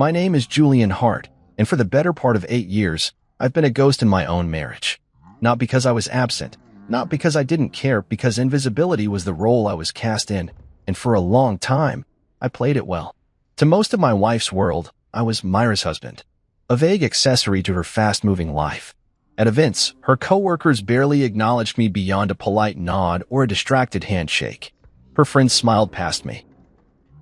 My name is Julian Hart, and for the better part of 8 years, I've been a ghost in my own marriage. Not because I was absent, not because I didn't care, because invisibility was the role I was cast in, and for a long time, I played it well. To most of my wife's world, I was Myra's husband, a vague accessory to her fast-moving life. At events, her coworkers barely acknowledged me beyond a polite nod or a distracted handshake. Her friends smiled past me.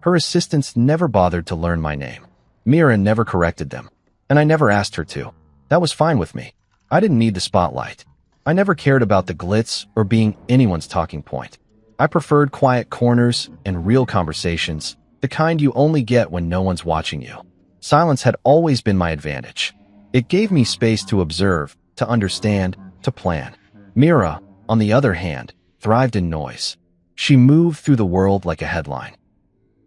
Her assistants never bothered to learn my name. Myra never corrected them, and I never asked her to. That was fine with me. I didn't need the spotlight. I never cared about the glitz or being anyone's talking point. I preferred quiet corners and real conversations, the kind you only get when no one's watching you. Silence had always been my advantage. It gave me space to observe, to understand, to plan. Myra, on the other hand, thrived in noise. She moved through the world like a headline.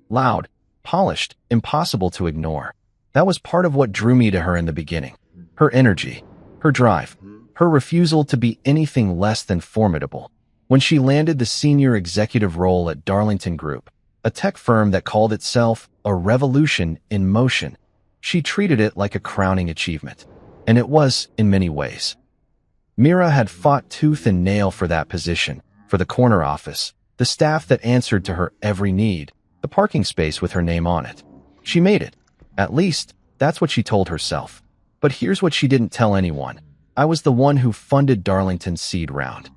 Loud, polished, impossible to ignore. That was part of what drew me to her in the beginning. Her energy, her drive, her refusal to be anything less than formidable. When she landed the senior executive role at Darlington Group, a tech firm that called itself a revolution in motion, she treated it like a crowning achievement. And it was, in many ways. Myra had fought tooth and nail for that position, for the corner office, the staff that answered to her every need, the parking space with her name on it. She made it. At least, that's what she told herself. But here's what she didn't tell anyone. I was the one who funded Darlington's seed round.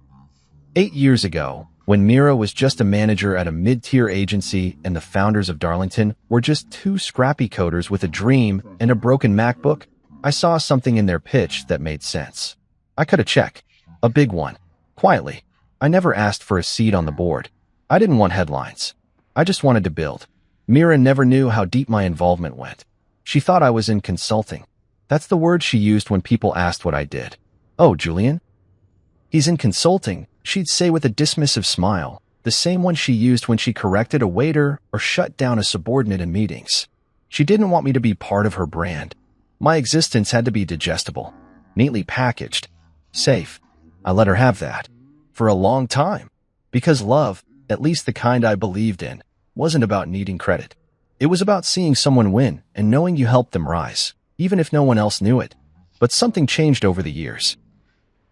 8 years ago, when Myra was just a manager at a mid-tier agency and the founders of Darlington were just two scrappy coders with a dream and a broken MacBook, I saw something in their pitch that made sense. I cut a check, a big one, quietly. I never asked for a seat on the board. I didn't want headlines. I just wanted to build. Myra never knew how deep my involvement went. She thought I was in consulting. That's the word she used when people asked what I did. "Oh, Julian? He's in consulting," she'd say with a dismissive smile, the same one she used when she corrected a waiter or shut down a subordinate in meetings. She didn't want me to be part of her brand. My existence had to be digestible, neatly packaged, safe. I let her have that. For a long time. Because love, at least the kind I believed in, wasn't about needing credit. It was about seeing someone win and knowing you helped them rise, even if no one else knew it. But something changed over the years.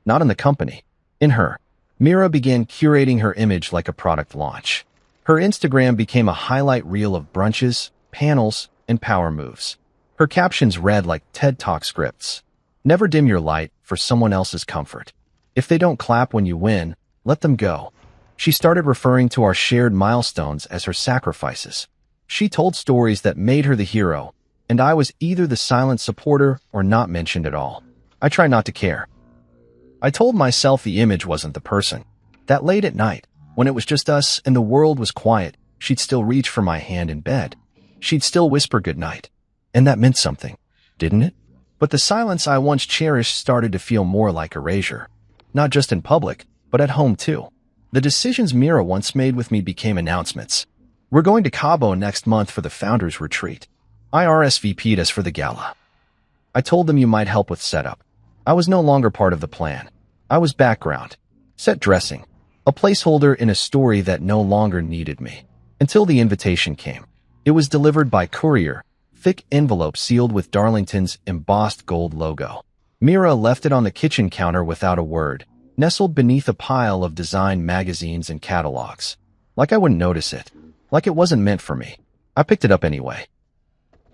Not in the company. In her. Myra began curating her image like a product launch. Her Instagram became a highlight reel of brunches, panels, and power moves. Her captions read like TED Talk scripts. Never dim your light for someone else's comfort. If they don't clap when you win, let them go. She started referring to our shared milestones as her sacrifices. She told stories that made her the hero, and I was either the silent supporter or not mentioned at all. I try not to care. I told myself the image wasn't the person. That late at night, when it was just us and the world was quiet, she'd still reach for my hand in bed. She'd still whisper goodnight. And that meant something, didn't it? But the silence I once cherished started to feel more like erasure. Not just in public, but at home too. The decisions Myra once made with me became announcements. "We're going to Cabo next month for the Founders Retreat. I RSVP'd us for the gala. I told them you might help with setup." I was no longer part of the plan. I was background, set dressing, a placeholder in a story that no longer needed me. Until the invitation came. It was delivered by courier, thick envelope sealed with Darlington's embossed gold logo. Myra left it on the kitchen counter without a word, nestled beneath a pile of design magazines and catalogs. Like I wouldn't notice it. Like it wasn't meant for me. I picked it up anyway.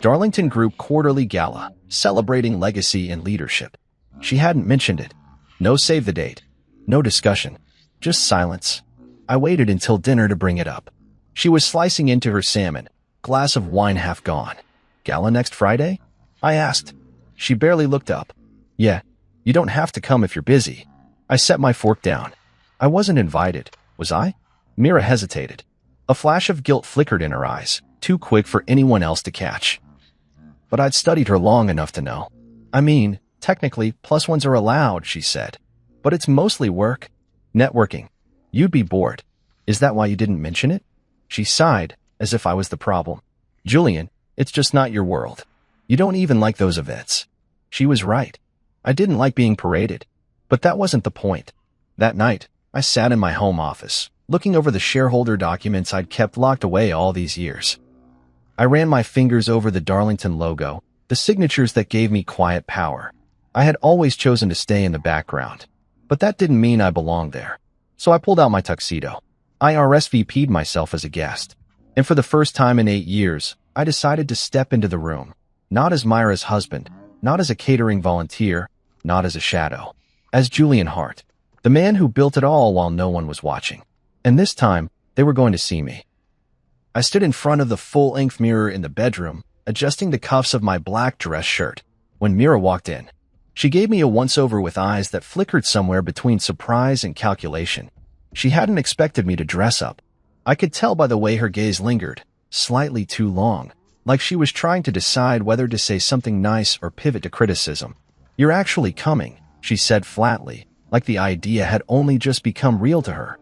Darlington Group Quarterly Gala, celebrating legacy and leadership. She hadn't mentioned it. No save the date. No discussion. Just silence. I waited until dinner to bring it up. She was slicing into her salmon, glass of wine half gone. "Gala next Friday?" I asked. She barely looked up. "Yeah, you don't have to come if you're busy." I set my fork down. I wasn't invited, was I? Myra hesitated. A flash of guilt flickered in her eyes, too quick for anyone else to catch. But I'd studied her long enough to know. "I mean, technically, +1s are allowed," she said. "But it's mostly work. Networking. You'd be bored. Is that why you didn't mention it?" She sighed, as if I was the problem. "Julian, it's just not your world. You don't even like those events." She was right. I didn't like being paraded. But that wasn't the point. That night, I sat in my home office, looking over the shareholder documents I'd kept locked away all these years. I ran my fingers over the Darlington logo, the signatures that gave me quiet power. I had always chosen to stay in the background, but that didn't mean I belonged there. So I pulled out my tuxedo. I RSVP'd myself as a guest. And for the first time in 8 years, I decided to step into the room. Not as Myra's husband, not as a catering volunteer, not as a shadow. As Julian Hart, the man who built it all while no one was watching. And this time, they were going to see me. I stood in front of the full-length mirror in the bedroom, adjusting the cuffs of my black dress shirt, when Mira walked in. She gave me a once-over with eyes that flickered somewhere between surprise and calculation. She hadn't expected me to dress up. I could tell by the way her gaze lingered, slightly too long, like she was trying to decide whether to say something nice or pivot to criticism. "You're actually coming," she said flatly, like the idea had only just become real to her.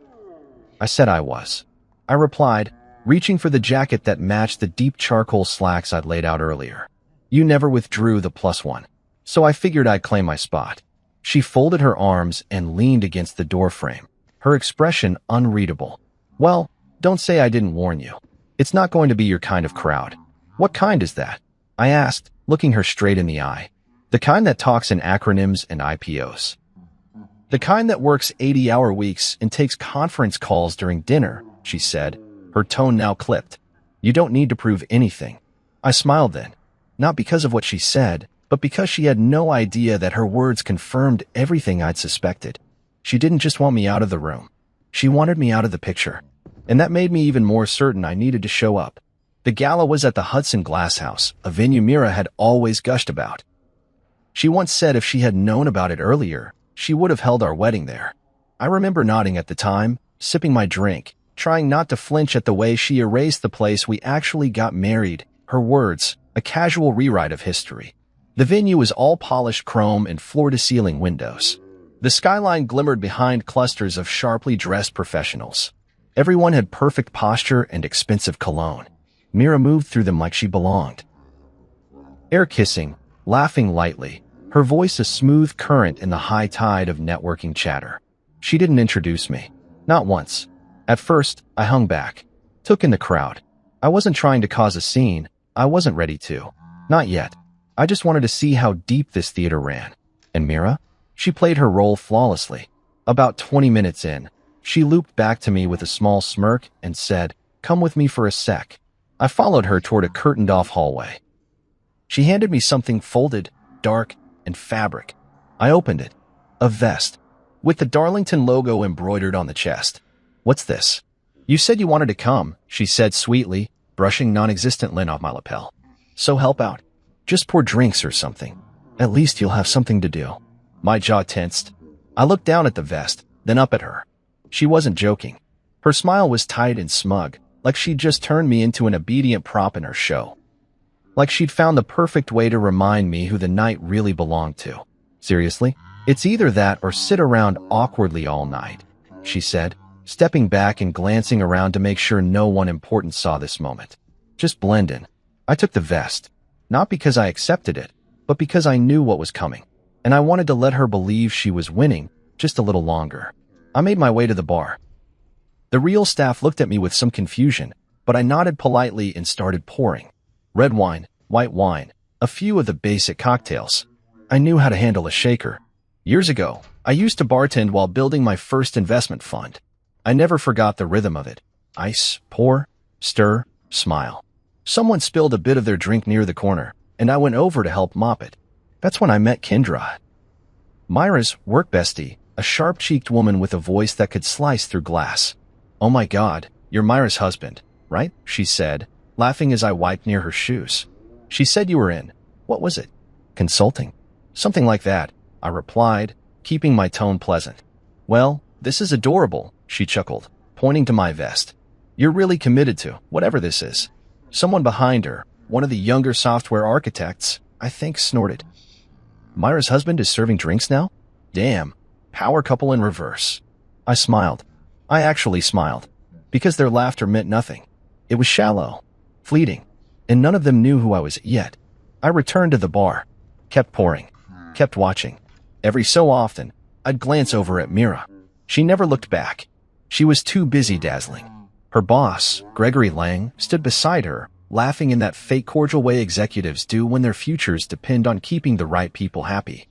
I said I was. I replied, reaching for the jacket that matched the deep charcoal slacks I'd laid out earlier. "You never withdrew the +1, so I figured I'd claim my spot." She folded her arms and leaned against the doorframe, her expression unreadable. "Well, don't say I didn't warn you. It's not going to be your kind of crowd." "What kind is that?" I asked, looking her straight in the eye. "The kind that talks in acronyms and IPOs. The kind that works 80-hour weeks and takes conference calls during dinner," she said, her tone now clipped. "You don't need to prove anything." I smiled then, not because of what she said, but because she had no idea that her words confirmed everything I'd suspected. She didn't just want me out of the room. She wanted me out of the picture. And that made me even more certain I needed to show up. The gala was at the Hudson Glasshouse, a venue Mira had always gushed about. She once said if she had known about it earlier, she would have held our wedding there. I remember nodding at the time, sipping my drink, trying not to flinch at the way she erased the place we actually got married, her words, a casual rewrite of history. The venue was all polished chrome and floor-to-ceiling windows. The skyline glimmered behind clusters of sharply dressed professionals. Everyone had perfect posture and expensive cologne. Mira moved through them like she belonged. Air kissing, laughing lightly, her voice a smooth current in the high tide of networking chatter. She didn't introduce me. Not once. At first, I hung back, took in the crowd. I wasn't trying to cause a scene. I wasn't ready to. Not yet. I just wanted to see how deep this theater ran. And Mira? She played her role flawlessly. About 20 minutes in, she looped back to me with a small smirk and said, "Come with me for a sec." I followed her toward a curtained-off hallway. She handed me something folded, dark, and fabric. I opened it. A vest, with the Darlington logo embroidered on the chest. "What's this?" "You said you wanted to come," she said sweetly, brushing non-existent lint off my lapel. "So help out. Just pour drinks or something. At least you'll have something to do." My jaw tensed. I looked down at the vest, then up at her. She wasn't joking. Her smile was tight and smug, like she'd just turned me into an obedient prop in her show. Like she'd found the perfect way to remind me who the night really belonged to. "Seriously? It's either that or sit around awkwardly all night," she said, stepping back and glancing around to make sure no one important saw this moment. "Just blend in." I took the vest, not because I accepted it, but because I knew what was coming, and I wanted to let her believe she was winning just a little longer. I made my way to the bar. The real staff looked at me with some confusion, but I nodded politely and started pouring. Red wine, white wine, a few of the basic cocktails. I knew how to handle a shaker. Years ago, I used to bartend while building my first investment fund. I never forgot the rhythm of it. Ice, pour, stir, smile. Someone spilled a bit of their drink near the corner, and I went over to help mop it. That's when I met Kendra. Myra's work bestie, a sharp-cheeked woman with a voice that could slice through glass. "Oh my God, you're Myra's husband, right?" she said, laughing as I wiped near her shoes. "She said you were in. What was it? Consulting?" "Something like that," I replied, keeping my tone pleasant. "Well, this is adorable," she chuckled, pointing to my vest. "You're really committed to whatever this is." Someone behind her, one of the younger software architects, I think, snorted. "Myra's husband is serving drinks now? Damn, power couple in reverse." I smiled. I actually smiled, because their laughter meant nothing. It was shallow, fleeting, and none of them knew who I was yet. I returned to the bar, kept pouring, kept watching. Every so often, I'd glance over at Mira. She never looked back. She was too busy dazzling. Her boss, Gregory Lang, stood beside her, laughing in that fake cordial way executives do when their futures depend on keeping the right people happy.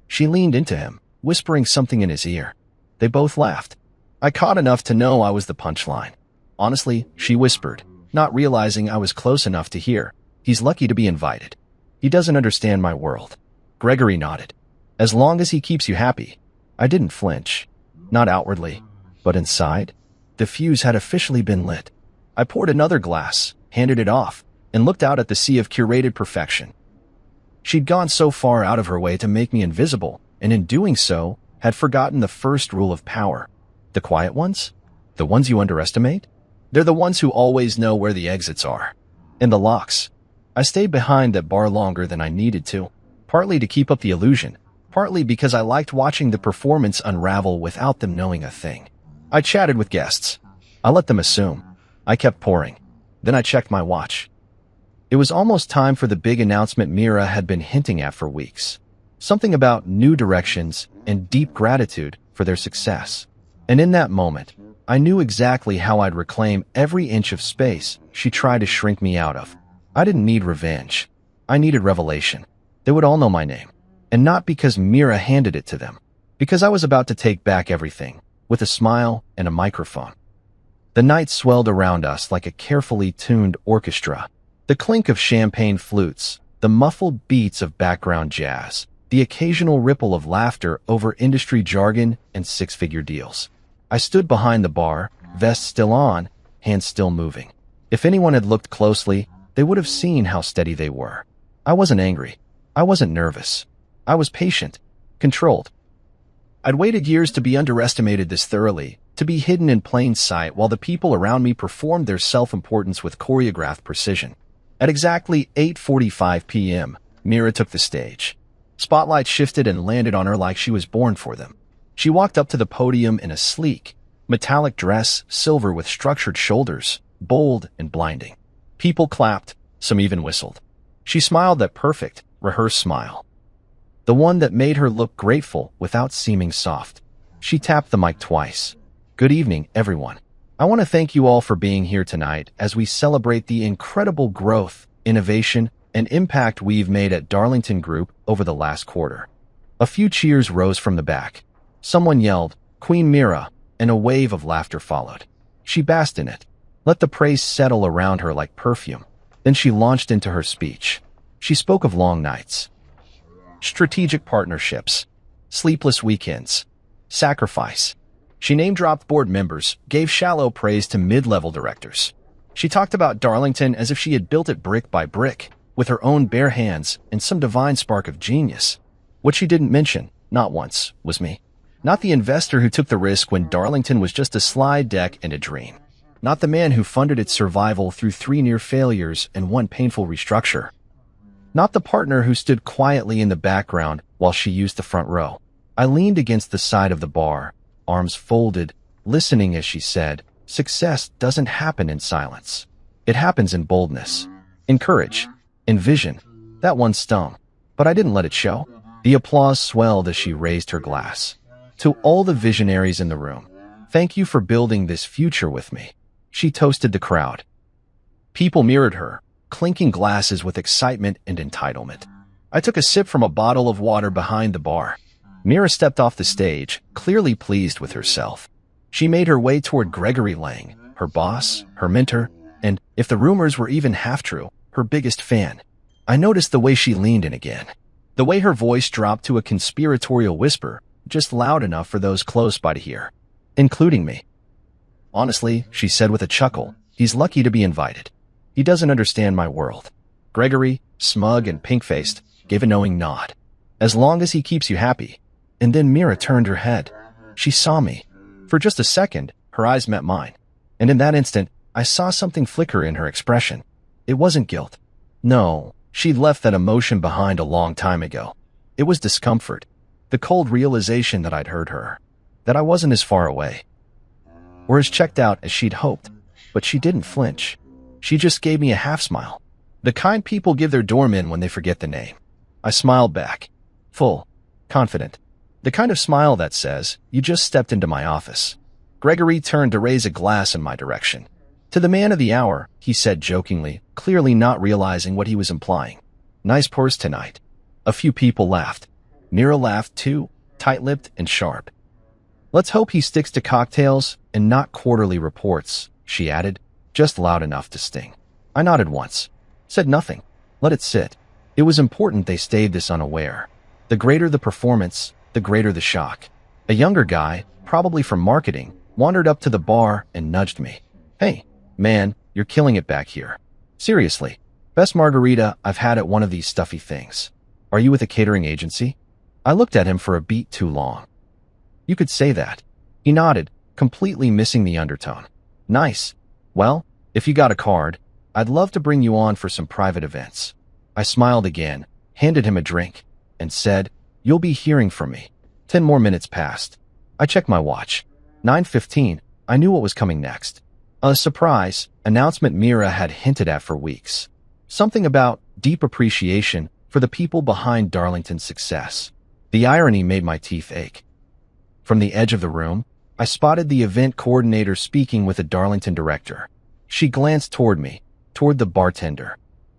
She leaned into him, whispering something in his ear. They both laughed. I caught enough to know I was the punchline. Honestly, she whispered, not realizing I was close enough to hear. He's lucky to be invited. He doesn't understand my world. Gregory nodded. As long as he keeps you happy. I didn't flinch. Not outwardly, but inside. The fuse had officially been lit. I poured another glass, handed it off, and looked out at the sea of curated perfection. She'd gone so far out of her way to make me invisible, and in doing so, had forgotten the first rule of power. The quiet ones? The ones you underestimate? They're the ones who always know where the exits are. And the locks. I stayed behind that bar longer than I needed to, partly to keep up the illusion, partly because I liked watching the performance unravel without them knowing a thing. I chatted with guests. I let them assume. I kept pouring. Then I checked my watch. It was almost time for the big announcement Mira had been hinting at for weeks. Something about new directions and deep gratitude for their success. And in that moment, I knew exactly how I'd reclaim every inch of space she tried to shrink me out of. I didn't need revenge. I needed revelation. They would all know my name. And not because Mira handed it to them. Because I was about to take back everything, with a smile and a microphone. The night swelled around us like a carefully tuned orchestra. The clink of champagne flutes, the muffled beats of background jazz, the occasional ripple of laughter over industry jargon and six-figure deals. I stood behind the bar, vest still on, hands still moving. If anyone had looked closely, they would have seen how steady they were. I wasn't angry. I wasn't nervous. I was patient, controlled. I'd waited years to be underestimated this thoroughly, to be hidden in plain sight while the people around me performed their self-importance with choreographed precision. At exactly 8:45 p.m., Mira took the stage. Spotlight shifted and landed on her like she was born for them. She walked up to the podium in a sleek, metallic dress, silver with structured shoulders, bold and blinding. People clapped, some even whistled. She smiled that perfect, rehearsed smile. The one that made her look grateful without seeming soft. She tapped the mic twice. Good evening, everyone. I want to thank you all for being here tonight as we celebrate the incredible growth, innovation, and impact we've made at Darlington Group over the last quarter. A few cheers rose from the back. Someone yelled, "Queen Mira," and a wave of laughter followed. She basked in it. Let the praise settle around her like perfume. Then she launched into her speech. She spoke of long nights, strategic partnerships, sleepless weekends, sacrifice. She name-dropped board members, gave shallow praise to mid-level directors. She talked about Darlington as if she had built it brick by brick, with her own bare hands and some divine spark of genius. What she didn't mention, not once, was me. Not the investor who took the risk when Darlington was just a slide deck and a dream. Not the man who funded its survival through 3 near failures and 1 painful restructure. Not the partner who stood quietly in the background while she used the front row. I leaned against the side of the bar, arms folded, listening as she said, "Success doesn't happen in silence. It happens in boldness, in courage, in vision." That one stung, but I didn't let it show. The applause swelled as she raised her glass. To all the visionaries in the room, thank you for building this future with me. She toasted the crowd. People mirrored her, clinking glasses with excitement and entitlement. I took a sip from a bottle of water behind the bar. Mira stepped off the stage, clearly pleased with herself. She made her way toward Gregory Lang, her boss, her mentor, and, if the rumors were even half true, her biggest fan. I noticed the way she leaned in again. The way her voice dropped to a conspiratorial whisper, just loud enough for those close by to hear, including me. Honestly, she said with a chuckle, he's lucky to be invited. He doesn't understand my world. Gregory, smug and pink-faced, gave a knowing nod. As long as he keeps you happy. And then Mira turned her head. She saw me. For just a second, her eyes met mine. And in that instant, I saw something flicker in her expression. It wasn't guilt. No, she'd left that emotion behind a long time ago. It was discomfort. The cold realization that I'd heard her. That I wasn't as far away. Or as checked out as she'd hoped. But she didn't flinch. She just gave me a half-smile. The kind people give their doorman when they forget the name. I smiled back. Full. Confident. The kind of smile that says, you just stepped into my office. Gregory turned to raise a glass in my direction. To the man of the hour, he said jokingly, clearly not realizing what he was implying. Nice purse tonight. A few people laughed. Mira laughed too, tight-lipped and sharp. Let's hope he sticks to cocktails and not quarterly reports, she added, just loud enough to sting. I nodded once. Said nothing. Let it sit. It was important they stayed this unaware. The greater the performance, the greater the shock. A younger guy, probably from marketing, wandered up to the bar and nudged me. Hey, man, you're killing it back here. Seriously, best margarita I've had at one of these stuffy things. Are you with a catering agency? I looked at him for a beat too long. You could say that. He nodded, completely missing the undertone. Nice. Well, if you got a card, I'd love to bring you on for some private events. I smiled again, handed him a drink, and said, You'll be hearing from me. 10 more minutes passed. I checked my watch. 9:15. I knew what was coming next. A surprise announcement Mira had hinted at for weeks. Something about deep appreciation for the people behind Darlington's success. The irony made my teeth ache. From the edge of the room, I spotted the event coordinator speaking with a Darlington director. She glanced toward me, toward the bartender,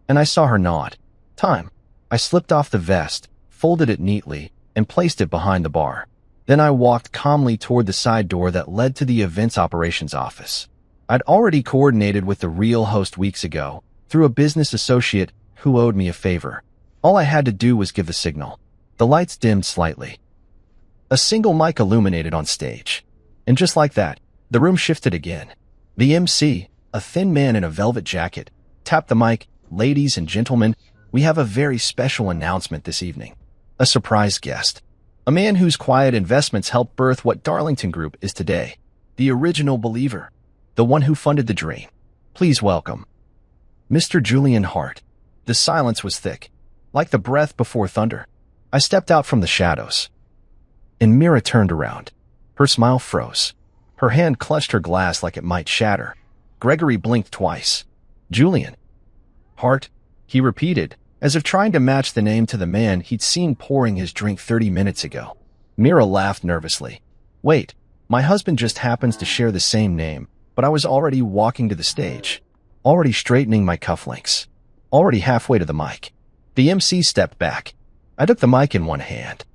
and I saw her nod. Time. I slipped off the vest, folded it neatly, and placed it behind the bar. Then I walked calmly toward the side door that led to the events operations office. I'd already coordinated with the real host weeks ago, through a business associate who owed me a favor. All I had to do was give the signal. The lights dimmed slightly. A single mic illuminated on stage. And just like that, the room shifted again. The MC, a thin man in a velvet jacket, tapped the mic. Ladies and gentlemen, we have a very special announcement this evening. A surprise guest. A man whose quiet investments helped birth what Darlington Group is today. The original believer. The one who funded the dream. Please welcome Mr. Julian Hart. The silence was thick, like the breath before thunder. I stepped out from the shadows, and Mira turned around. Her smile froze. Her hand clutched her glass like it might shatter. Gregory blinked twice. Julian Hart, he repeated, as if trying to match the name to the man he'd seen pouring his drink 30 minutes ago. Mira laughed nervously. Wait, my husband just happens to share the same name, but I was already walking to the stage, already straightening my cufflinks, already halfway to the mic. The MC stepped back. I took the mic in one hand.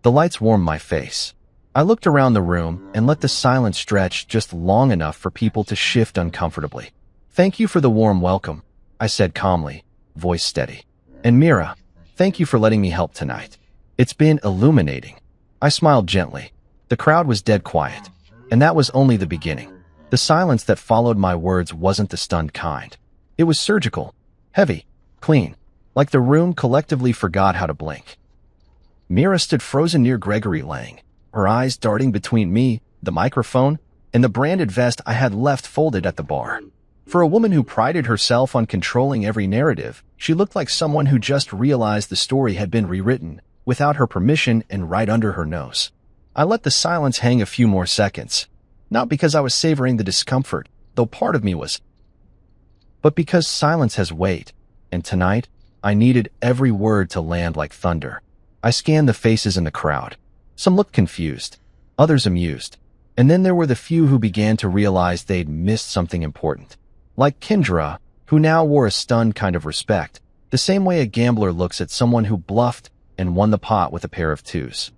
The lights warmed my face. I looked around the room and let the silence stretch just long enough for people to shift uncomfortably. Thank you for the warm welcome, I said calmly, voice steady. And Mira, thank you for letting me help tonight. It's been illuminating. I smiled gently. The crowd was dead quiet, and that was only the beginning. The silence that followed my words wasn't the stunned kind. It was surgical, heavy, clean, like the room collectively forgot how to blink. Mira stood frozen near Gregory Lang, her eyes darting between me, the microphone, and the branded vest I had left folded at the bar. For a woman who prided herself on controlling every narrative, she looked like someone who just realized the story had been rewritten, without her permission and right under her nose. I let the silence hang a few more seconds, not because I was savoring the discomfort, though part of me was, but because silence has weight, and tonight, I needed every word to land like thunder. I scanned the faces in the crowd. Some looked confused, others amused, and then there were the few who began to realize they'd missed something important. Like Kendra, who now wore a stunned kind of respect, the same way a gambler looks at someone who bluffed and won the pot with a pair of twos.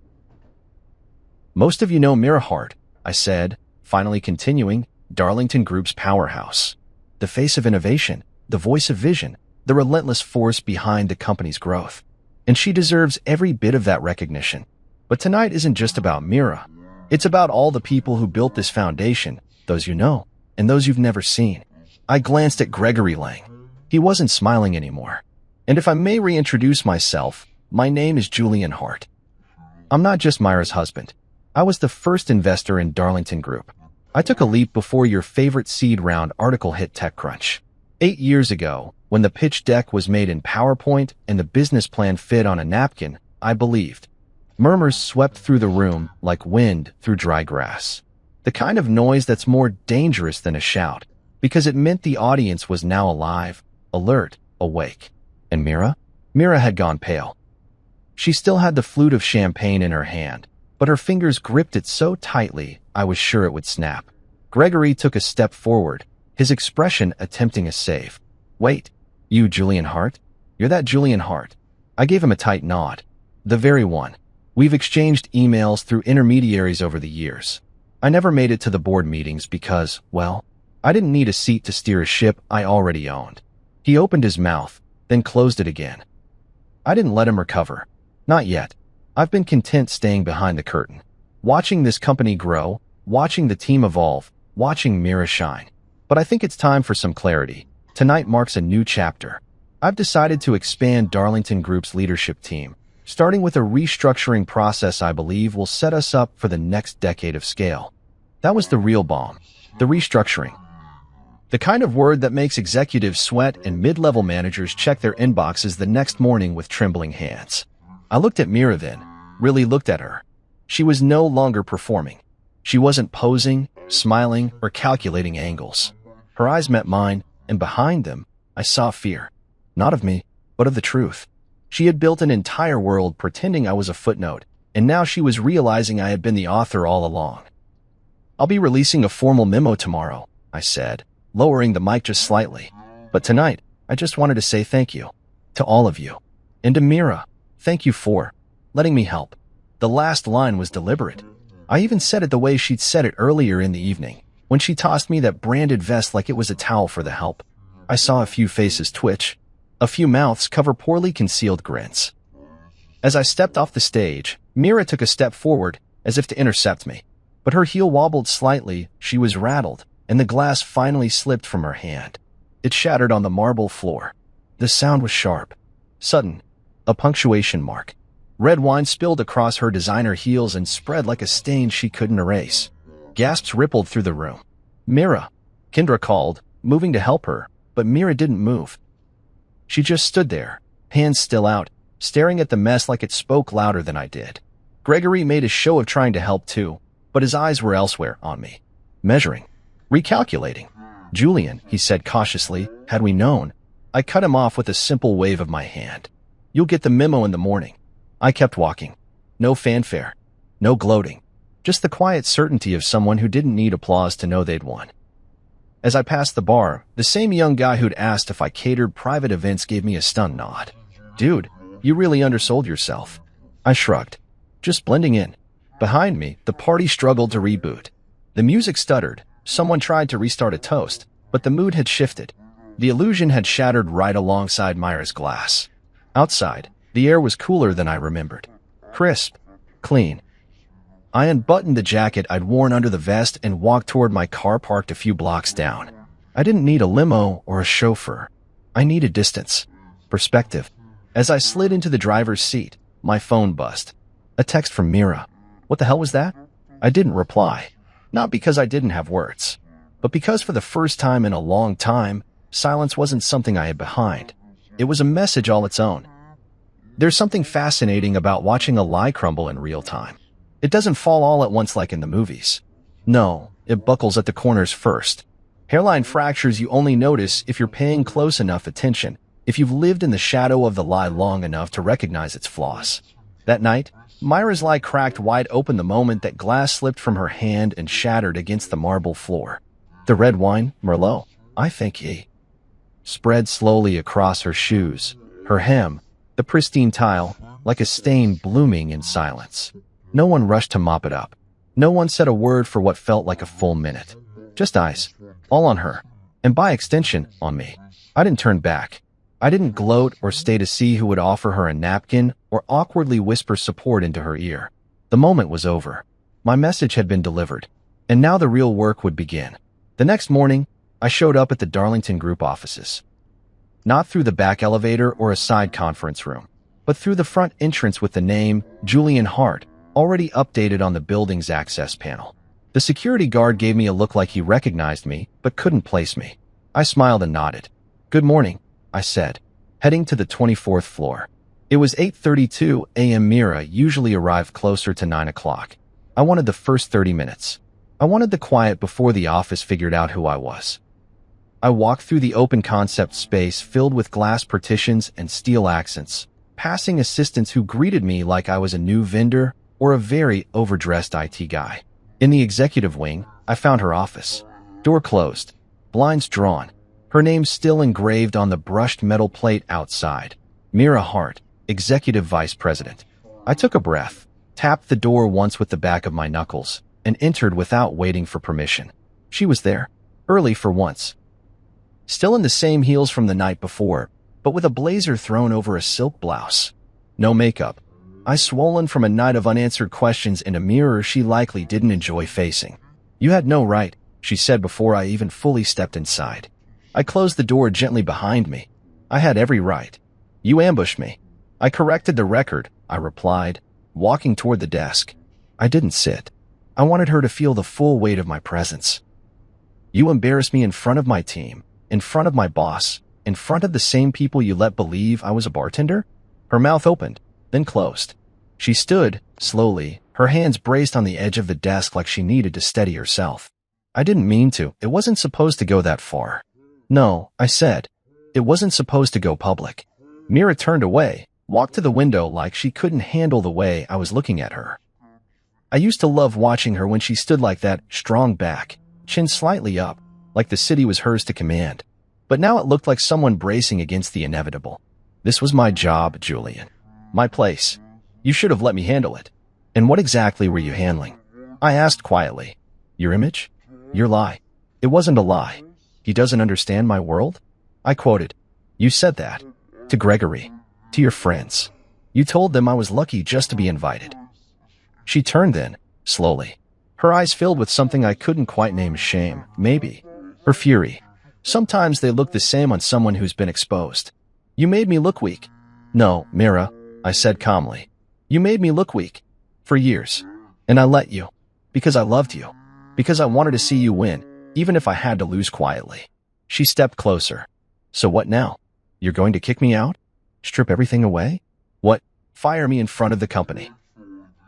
Most of you know Mira Hart, I said, finally continuing, Darlington Group's powerhouse. The face of innovation, the voice of vision, the relentless force behind the company's growth. And she deserves every bit of that recognition. But tonight isn't just about Mira. It's about all the people who built this foundation, those you know, and those you've never seen. I glanced at Gregory Lang. He wasn't smiling anymore. And if I may reintroduce myself, my name is Julian Hart. I'm not just Myra's husband. I was the first investor in Darlington Group. I took a leap before your favorite seed round article hit TechCrunch. 8 years ago, when the pitch deck was made in PowerPoint and the business plan fit on a napkin, I believed. Murmurs swept through the room like wind through dry grass. The kind of noise that's more dangerous than a shout, because it meant the audience was now alive, alert, awake. And Mira? Mira had gone pale. She still had the flute of champagne in her hand, but her fingers gripped it so tightly I was sure it would snap. Gregory took a step forward, his expression attempting a save. "Wait, you Julian Hart? You're that Julian Hart?" I gave him a tight nod. "The very one. We've exchanged emails through intermediaries over the years. I never made it to the board meetings because, well, I didn't need a seat to steer a ship I already owned." He opened his mouth, then closed it again. I didn't let him recover. Not yet. I've been content staying behind the curtain, watching this company grow, watching the team evolve, watching Mira shine. But I think it's time for some clarity. Tonight marks a new chapter. I've decided to expand Darlington Group's leadership team, starting with a restructuring process I believe will set us up for the next decade of scale. That was the real bomb. The restructuring. The kind of word that makes executives sweat and mid-level managers check their inboxes the next morning with trembling hands. I looked at Mira then, really looked at her. She was no longer performing. She wasn't posing, smiling, or calculating angles. Her eyes met mine, and behind them, I saw fear. Not of me, but of the truth. She had built an entire world pretending I was a footnote, and now she was realizing I had been the author all along. "I'll be releasing a formal memo tomorrow," I said, lowering the mic just slightly. "But tonight, I just wanted to say thank you. To all of you. And to Mira, thank you for letting me help." The last line was deliberate. I even said it the way she'd said it earlier in the evening, when she tossed me that branded vest like it was a towel for the help. I saw a few faces twitch, a few mouths cover poorly concealed grins. As I stepped off the stage, Mira took a step forward, as if to intercept me. But her heel wobbled slightly, she was rattled, and the glass finally slipped from her hand. It shattered on the marble floor. The sound was sharp, sudden, a punctuation mark. Red wine spilled across her designer heels and spread like a stain she couldn't erase. Gasps rippled through the room. "Mira," Kendra called, moving to help her, but Mira didn't move. She just stood there, hands still out, staring at the mess like it spoke louder than I did. Gregory made a show of trying to help too, but his eyes were elsewhere on me. Measuring. Recalculating. "Julian," he said cautiously, "had we known." I cut him off with a simple wave of my hand. "You'll get the memo in the morning." I kept walking. No fanfare. No gloating. Just the quiet certainty of someone who didn't need applause to know they'd won. As I passed the bar, the same young guy who'd asked if I catered private events gave me a stunned nod. "Dude, you really undersold yourself." I shrugged. Just blending in. Behind me, the party struggled to reboot. The music stuttered. Someone tried to restart a toast, but the mood had shifted. The illusion had shattered right alongside Myra's glass. Outside, the air was cooler than I remembered. Crisp. Clean. I unbuttoned the jacket I'd worn under the vest and walked toward my car parked a few blocks down. I didn't need a limo or a chauffeur. I needed distance. Perspective. As I slid into the driver's seat, my phone buzzed. A text from Mira. What the hell was that? I didn't reply. Not because I didn't have words, but because for the first time in a long time, silence wasn't something I had behind. It was a message all its own. There's something fascinating about watching a lie crumble in real time. It doesn't fall all at once like in the movies. No, it buckles at the corners first. Hairline fractures you only notice if you're paying close enough attention, if you've lived in the shadow of the lie long enough to recognize its flaws. That night, Myra's lie cracked wide open the moment that glass slipped from her hand and shattered against the marble floor. The red wine, Merlot, I think he spread slowly across her shoes, her hem, the pristine tile, like a stain blooming in silence. No one rushed to mop it up. No one said a word for what felt like a full minute. Just eyes, all on her, and by extension, on me. I didn't turn back. I didn't gloat or stay to see who would offer her a napkin or awkwardly whisper support into her ear. The moment was over. My message had been delivered, and now the real work would begin. The next morning, I showed up at the Darlington Group offices. Not through the back elevator or a side conference room, but through the front entrance with the name, Julian Hart, already updated on the building's access panel. The security guard gave me a look like he recognized me, but couldn't place me. I smiled and nodded. "Good morning," I said, heading to the 24th floor. It was 8:32 a.m. Mira usually arrived closer to 9 o'clock. I wanted the first 30 minutes. I wanted the quiet before the office figured out who I was. I walked through the open concept space filled with glass partitions and steel accents, passing assistants who greeted me like I was a new vendor or a very overdressed IT guy. In the executive wing, I found her office. Door closed. blinds drawn, her name still engraved on the brushed metal plate outside. Mira Hart, Executive Vice President. I took a breath, tapped the door once with the back of my knuckles, and entered without waiting for permission. She was there, early for once. Still in the same heels from the night before, but with a blazer thrown over a silk blouse. No makeup. Eyes swollen from a night of unanswered questions in a mirror she likely didn't enjoy facing. "You had no right," she said before I even fully stepped inside. I closed the door gently behind me. "I had every right. You ambushed me." "I corrected the record," I replied, walking toward the desk. I didn't sit. I wanted her to feel the full weight of my presence. "You embarrassed me in front of my team, in front of my boss, in front of the same people you let believe I was a bartender?" Her mouth opened, then closed. She stood, slowly, her hands braced on the edge of the desk like she needed to steady herself. "I didn't mean to. It wasn't supposed to go that far." "No," I said. "It wasn't supposed to go public." Mira turned away, walked to the window like she couldn't handle the way I was looking at her. I used to love watching her when she stood like that, strong back, chin slightly up, like the city was hers to command. But now it looked like someone bracing against the inevitable. This was my job, Julian. My place. You should have let me handle it. "And what exactly were you handling?" I asked quietly. "Your image? Your lie." "It wasn't a lie. He doesn't understand my world?" I quoted. "You said that. To Gregory. To your friends. You told them I was lucky just to be invited." She turned then, slowly. Her eyes filled with something I couldn't quite name shame, maybe. Her fury. Sometimes they look the same on someone who's been exposed. "You made me look weak." "No, Mira," I said calmly. "You made me look weak. For years. And I let you. Because I loved you. Because I wanted to see you win, even if I had to lose quietly." She stepped closer. "So what now? You're going to kick me out? Strip everything away? What? Fire me in front of the company?"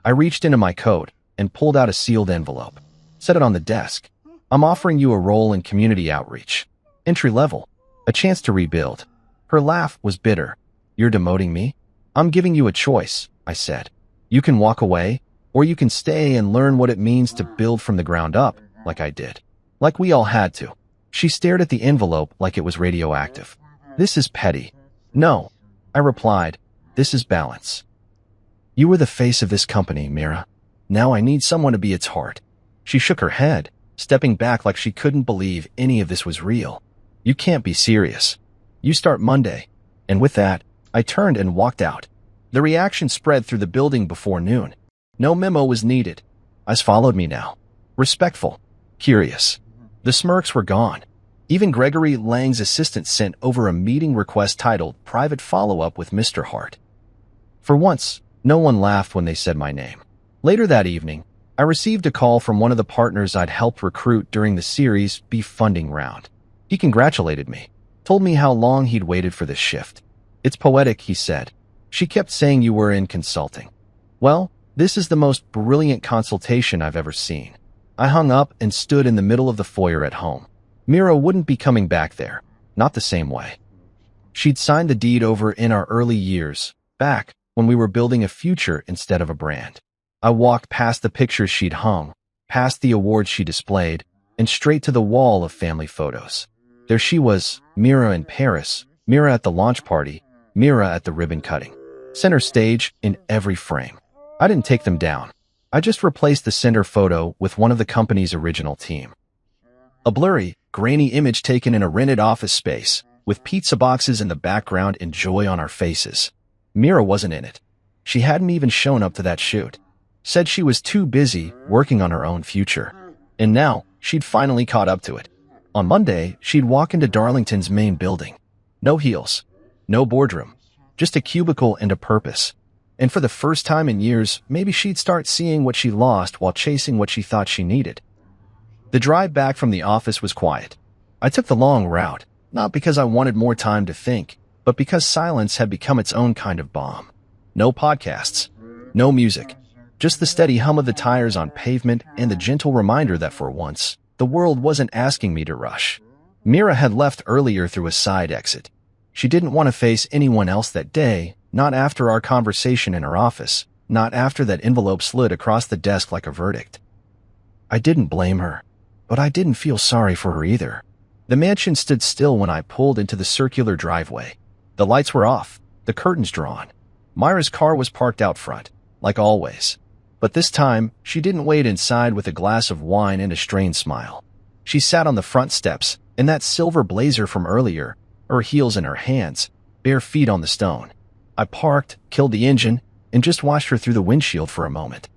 I reached into my coat and pulled out a sealed envelope. Set it on the desk. "I'm offering you a role in community outreach. Entry level. A chance to rebuild." Her laugh was bitter. "You're demoting me?" "I'm giving you a choice," I said. "You can walk away, or you can stay and learn what it means to build from the ground up, like I did. Like we all had to." She stared at the envelope like it was radioactive. "This is petty." "No," I replied. "This is balance. You were the face of this company, Mira. Now I need someone to be its heart." She shook her head, stepping back like she couldn't believe any of this was real. "You can't be serious. You start Monday." And with that, I turned and walked out. The reaction spread through the building before noon. No memo was needed. Eyes followed me now. Respectful. Curious. The smirks were gone. Even Gregory Lang's assistant sent over a meeting request titled Private Follow-Up with Mr. Hart. For once, no one laughed when they said my name. Later that evening, I received a call from one of the partners I'd helped recruit during the series' B funding round. He congratulated me, told me how long he'd waited for this shift. "It's poetic," he said. "She kept saying you were in consulting." Well, this is the most brilliant consultation I've ever seen. I hung up and stood in the middle of the foyer at home. Mira wouldn't be coming back there, not the same way. She'd signed the deed over in our early years, back when we were building a future instead of a brand. I walked past the pictures she'd hung, past the awards she displayed, and straight to the wall of family photos. There she was, Mira in Paris, Mira at the launch party, Mira at the ribbon cutting. Center stage in every frame. I didn't take them down. I just replaced the center photo with one of the company's original team. A blurry, grainy image taken in a rented office space, with pizza boxes in the background and joy on our faces. Mira wasn't in it. She hadn't even shown up to that shoot. Said she was too busy working on her own future. And now, she'd finally caught up to it. On Monday, she'd walk into Darlington's main building. No heels. No boardroom. Just a cubicle and a purpose. And for the first time in years, maybe she'd start seeing what she lost while chasing what she thought she needed. The drive back from the office was quiet. I took the long route, not because I wanted more time to think, but because silence had become its own kind of bomb. No podcasts. No music. Just the steady hum of the tires on pavement and the gentle reminder that for once, the world wasn't asking me to rush. Mira had left earlier through a side exit. She didn't want to face anyone else that day, not after our conversation in her office, not after that envelope slid across the desk like a verdict. I didn't blame her, but I didn't feel sorry for her either. The mansion stood still when I pulled into the circular driveway. The lights were off, the curtains drawn. Myra's car was parked out front, like always. But this time, she didn't wait inside with a glass of wine and a strained smile. She sat on the front steps, in that silver blazer from earlier, her heels in her hands, bare feet on the stone. I parked, killed the engine, and just watched her through the windshield for a moment.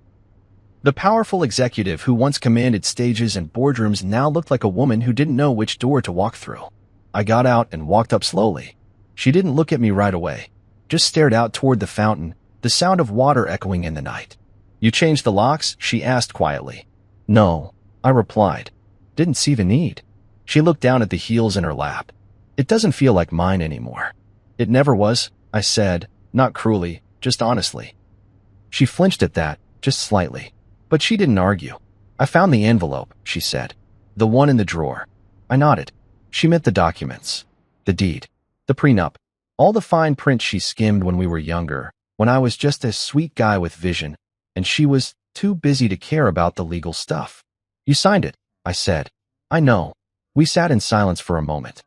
The powerful executive who once commanded stages and boardrooms now looked like a woman who didn't know which door to walk through. I got out and walked up slowly. She didn't look at me right away, just stared out toward the fountain, the sound of water echoing in the night. "You changed the locks?" she asked quietly. "No," I replied. "Didn't see the need." She looked down at the heels in her lap. "It doesn't feel like mine anymore." "It never was," I said, not cruelly, just honestly. She flinched at that, just slightly. But she didn't argue. "I found the envelope," she said. "The one in the drawer." I nodded. She meant the documents. The deed. The prenup. All the fine print she skimmed when we were younger, when I was just a sweet guy with vision, and she was too busy to care about the legal stuff. "You signed it," I said. "I know." We sat in silence for a moment.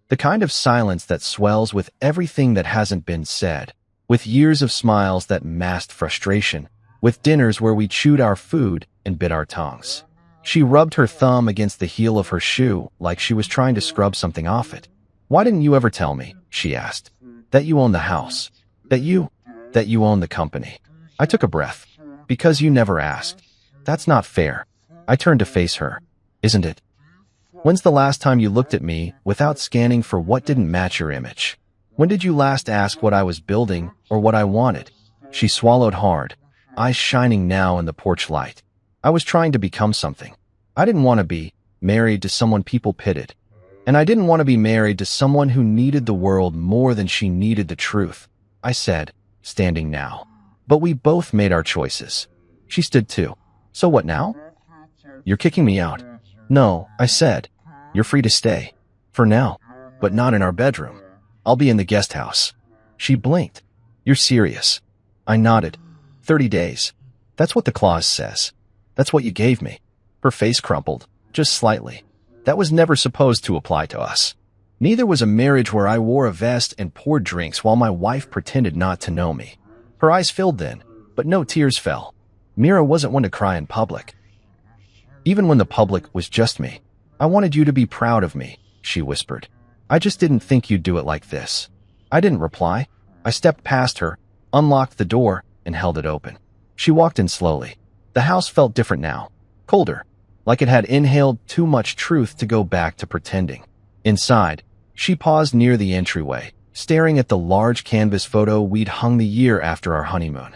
The kind of silence that swells with everything that hasn't been said, with years of smiles that masked frustration, with dinners where we chewed our food and bit our tongues. She rubbed her thumb against the heel of her shoe like she was trying to scrub something off it. "Why didn't you ever tell me," she asked, "that you own the house? That you own the company?" I took a breath. "Because you never asked." "That's not fair." I turned to face her. "Isn't it? When's the last time you looked at me without scanning for what didn't match your image? When did you last ask what I was building or what I wanted?" She swallowed hard, eyes shining now in the porch light. "I was trying to become something. I didn't want to be married to someone people pitted. And I didn't want to be married to someone who needed the world more than she needed the truth," I said, standing now. "But we both made our choices." She stood too. "So what now?" "You're kicking me out." "No," I said. "You're free to stay. For now. But not in our bedroom. I'll be in the guest house." She blinked. "You're serious?" I nodded. 30 days. That's what the clause says. That's what you gave me." Her face crumpled, just slightly. "That was never supposed to apply to us. Neither was a marriage where I wore a vest and poured drinks while my wife pretended not to know me." Her eyes filled then, but no tears fell. Mira wasn't one to cry in public. "Even when the public was just me. I wanted you to be proud of me," she whispered. "I just didn't think you'd do it like this." I didn't reply. I stepped past her, unlocked the door, and held it open. She walked in slowly. The house felt different now, colder, like it had inhaled too much truth to go back to pretending. Inside, she paused near the entryway, staring at the large canvas photo we'd hung the year after our honeymoon.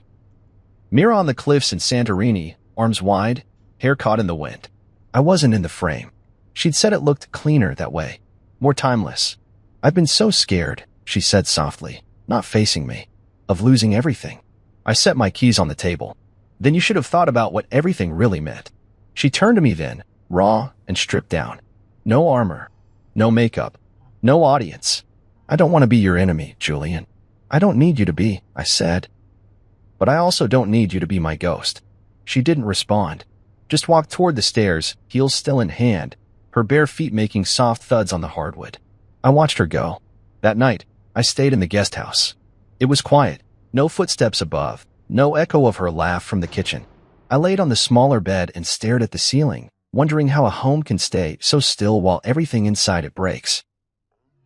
Mira on the cliffs in Santorini, arms wide, hair caught in the wind. I wasn't in the frame. She'd said it looked cleaner that way, more timeless. "I've been so scared," she said softly, not facing me, "of losing everything." I set my keys on the table. "Then you should have thought about what everything really meant." She turned to me then, raw and stripped down. "No armor, no makeup, no audience. I don't want to be your enemy, Julian. I don't need you to be," I said. "But I also don't need you to be my ghost." She didn't respond, just walked toward the stairs, heels still in hand, her bare feet making soft thuds on the hardwood. I watched her go. That night, I stayed in the guest house. It was quiet, no footsteps above, no echo of her laugh from the kitchen. I laid on the smaller bed and stared at the ceiling, wondering how a home can stay so still while everything inside it breaks.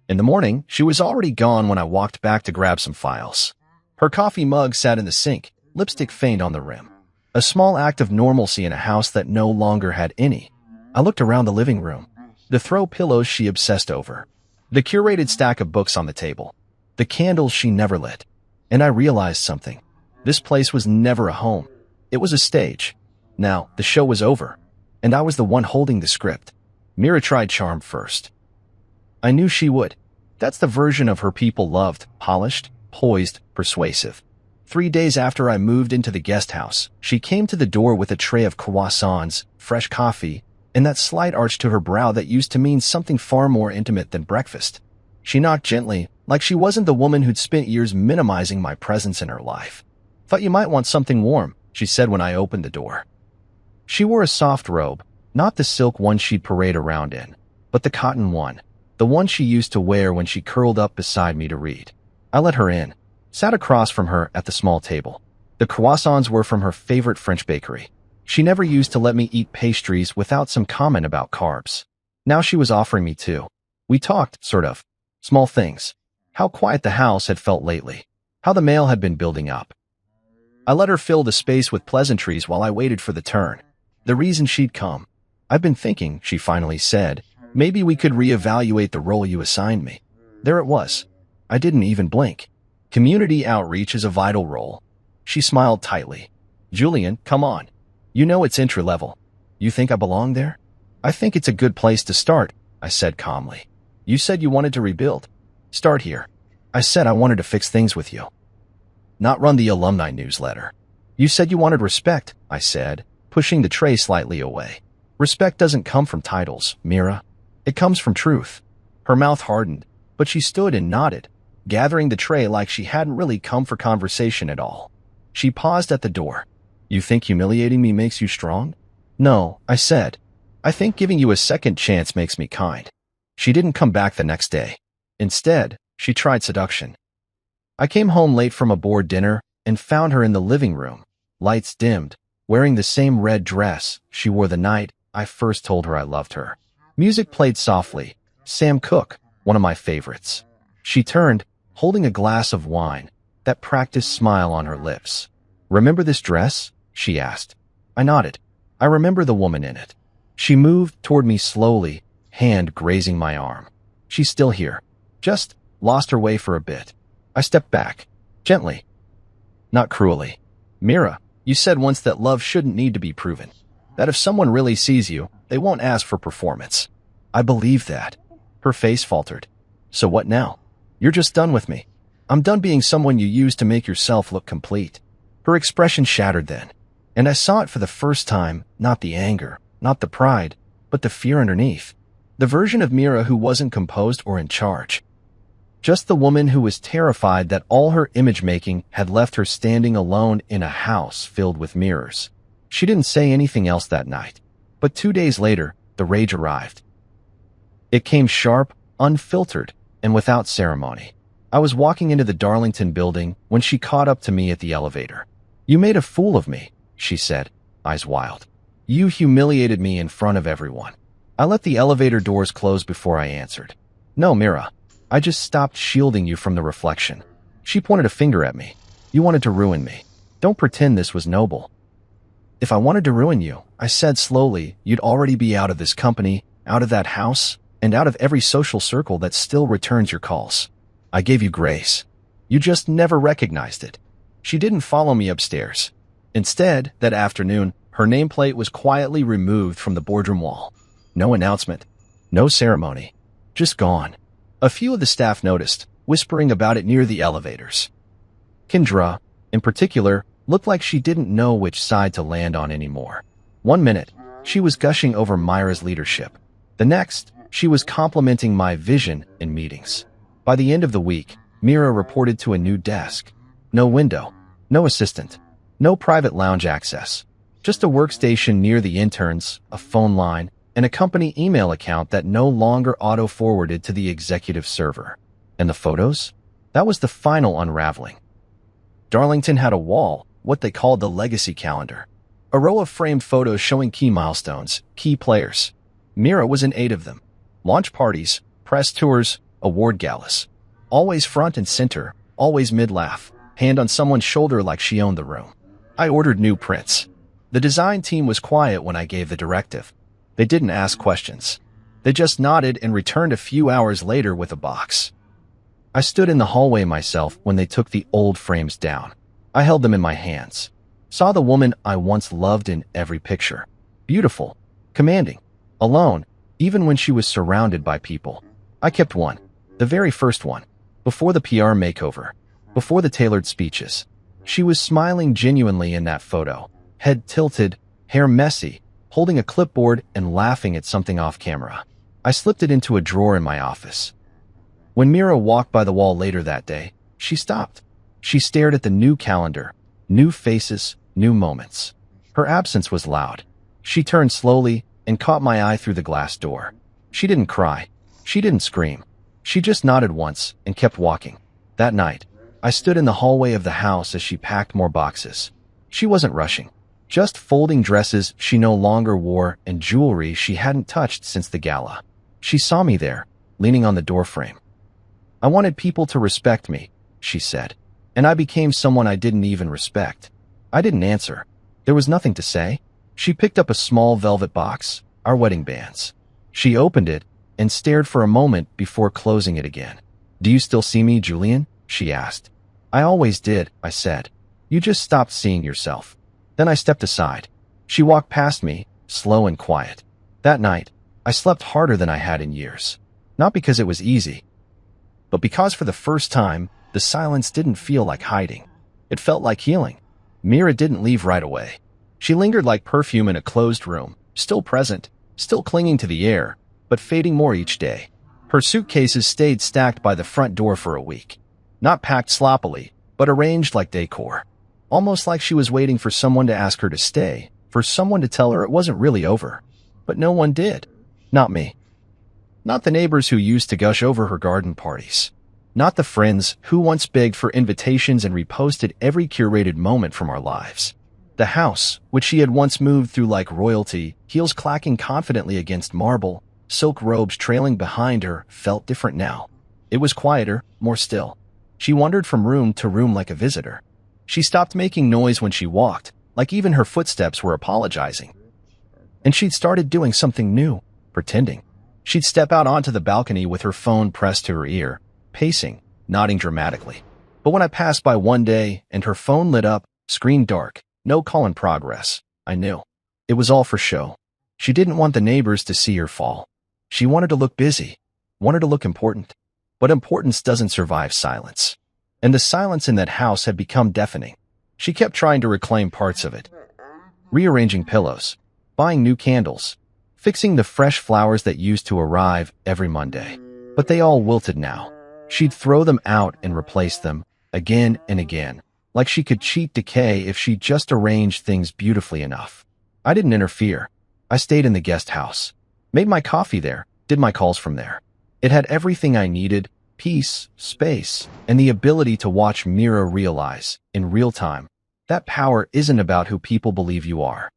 In the morning, she was already gone when I walked back to grab some files. Her coffee mug sat in the sink, lipstick faint on the rim. A small act of normalcy in a house that no longer had any. I looked around the living room. The throw pillows she obsessed over. The curated stack of books on the table. The candles she never lit. And I realized something. This place was never a home. It was a stage. Now, the show was over. And I was the one holding the script. Mira tried charm first. I knew she would. That's the version of her people loved, polished, poised, persuasive. 3 days after I moved into the guest house, she came to the door with a tray of croissants, fresh coffee, and that slight arch to her brow that used to mean something far more intimate than breakfast. She knocked gently, like she wasn't the woman who'd spent years minimizing my presence in her life. "Thought you might want something warm," she said when I opened the door. She wore a soft robe, not the silk one she'd parade around in. but the cotton one, the one she used to wear when she curled up beside me to read. I let her in, sat across from her at the small table. The croissants were from her favorite French bakery. She never used to let me eat pastries without some comment about carbs. Now she was offering me two. We talked, sort of. Small things. How quiet the house had felt lately. How the mail had been building up. I let her fill the space with pleasantries while I waited for the turn. The reason she'd come. I've been thinking, she finally said, maybe we could reevaluate the role you assigned me. There it was. I didn't even blink. Community outreach is a vital role. She smiled tightly. Julian, come on. You know it's entry-level. You think I belong there? I think it's a good place to start, I said calmly. You said you wanted to rebuild. Start here. I said I wanted to fix things with you. Not run the alumni newsletter. You said you wanted respect, I said, pushing the tray slightly away. Respect doesn't come from titles, Mira. It comes from truth. Her mouth hardened, but she stood and nodded, gathering the tray like she hadn't really come for conversation at all. She paused at the door. You think humiliating me makes you strong? No, I said. I think giving you a second chance makes me kind. She didn't come back the next day. Instead, she tried seduction. I came home late from a board dinner and found her in the living room, lights dimmed, wearing the same red dress she wore the night I first told her I loved her. Music played softly. Sam Cooke, one of my favorites. She turned, holding a glass of wine, that practiced smile on her lips. Remember this dress? She asked. I nodded. I remember the woman in it. She moved toward me slowly, hand grazing my arm. She's still here. Just lost her way for a bit. I stepped back, gently. Not cruelly. Mira, you said once that love shouldn't need to be proven. That if someone really sees you, they won't ask for performance. I believe that. Her face faltered. So what now? You're just done with me. I'm done being someone you use to make yourself look complete. Her expression shattered then, and I saw it for the first time, not the anger, not the pride, but the fear underneath. The version of Mira who wasn't composed or in charge. Just the woman who was terrified that all her image-making had left her standing alone in a house filled with mirrors. She didn't say anything else that night, but 2 days later, the rage arrived. It came sharp, unfiltered, and without ceremony. I was walking into the Darlington building when she caught up to me at the elevator. You made a fool of me, she said, eyes wild. You humiliated me in front of everyone. I let the elevator doors close before I answered. No, Mira. I just stopped shielding you from the reflection. She pointed a finger at me. You wanted to ruin me. Don't pretend this was noble. If I wanted to ruin you, I said slowly, you'd already be out of this company, out of that house, and out of every social circle that still returns your calls. I gave you grace. You just never recognized it. She didn't follow me upstairs. Instead, that afternoon, her nameplate was quietly removed from the boardroom wall. No announcement. No ceremony. Just gone. A few of the staff noticed, whispering about it near the elevators. Kendra, in particular, looked like she didn't know which side to land on anymore. 1 minute, she was gushing over Myra's leadership. The next, she was complimenting my vision in meetings. By the end of the week, Mira reported to a new desk. No window, no assistant, no private lounge access. Just a workstation near the interns, a phone line, and a company email account that no longer auto-forwarded to the executive server. And the photos? That was the final unraveling. Darlington had a wall, what they called the legacy calendar. A row of framed photos showing key milestones, key players. Mira was in 8 of them. Launch parties, press tours, award galas. Always front and center, always mid-laugh, hand on someone's shoulder like she owned the room. I ordered new prints. The design team was quiet when I gave the directive. They didn't ask questions. They just nodded and returned a few hours later with a box. I stood in the hallway myself when they took the old frames down. I held them in my hands. Saw the woman I once loved in every picture. Beautiful, commanding, alone, even when she was surrounded by people. I kept one, the very first one, before the PR makeover, before the tailored speeches. She was smiling genuinely in that photo, head tilted, hair messy, holding a clipboard and laughing at something off camera. I slipped it into a drawer in my office. When Mira walked by the wall later that day, she stopped. She stared at the new calendar, new faces, new moments. Her absence was loud. She turned slowly and caught my eye through the glass door. She didn't cry. She didn't scream. She just nodded once and kept walking. That night, I stood in the hallway of the house as she packed more boxes. She wasn't rushing, just folding dresses she no longer wore and jewelry she hadn't touched since the gala. She saw me there, leaning on the doorframe. I wanted people to respect me, she said, and I became someone I didn't even respect. I didn't answer. There was nothing to say. She picked up a small velvet box, our wedding bands. She opened it and stared for a moment before closing it again. "Do you still see me, Julian?" she asked. "I always did," I said. "You just stopped seeing yourself." Then I stepped aside. She walked past me, slow and quiet. That night, I slept harder than I had in years. Not because it was easy, but because for the first time, the silence didn't feel like hiding. It felt like healing. Mira didn't leave right away. She lingered like perfume in a closed room, still present, still clinging to the air, but fading more each day. Her suitcases stayed stacked by the front door for a week. Not packed sloppily, but arranged like decor. Almost like she was waiting for someone to ask her to stay, for someone to tell her it wasn't really over. But no one did. Not me. Not the neighbors who used to gush over her garden parties. Not the friends who once begged for invitations and reposted every curated moment from our lives. The house, which she had once moved through like royalty, heels clacking confidently against marble, silk robes trailing behind her, felt different now. It was quieter, more still. She wandered from room to room like a visitor. She stopped making noise when she walked, like even her footsteps were apologizing. And she'd started doing something new, pretending. She'd step out onto the balcony with her phone pressed to her ear, pacing, nodding dramatically. But when I passed by one day and her phone lit up, screen dark, no call in progress, I knew. It was all for show. She didn't want the neighbors to see her fall. She wanted to look busy, wanted to look important. But importance doesn't survive silence. And the silence in that house had become deafening. She kept trying to reclaim parts of it. Rearranging pillows, buying new candles, fixing the fresh flowers that used to arrive every Monday. But they all wilted now. She'd throw them out and replace them, again and again, like she could cheat decay if she just arranged things beautifully enough. I didn't interfere. I stayed in the guest house, made my coffee there, did my calls from there. It had everything I needed: peace, space, and the ability to watch Mira realize, in real time, that power isn't about who people believe you are.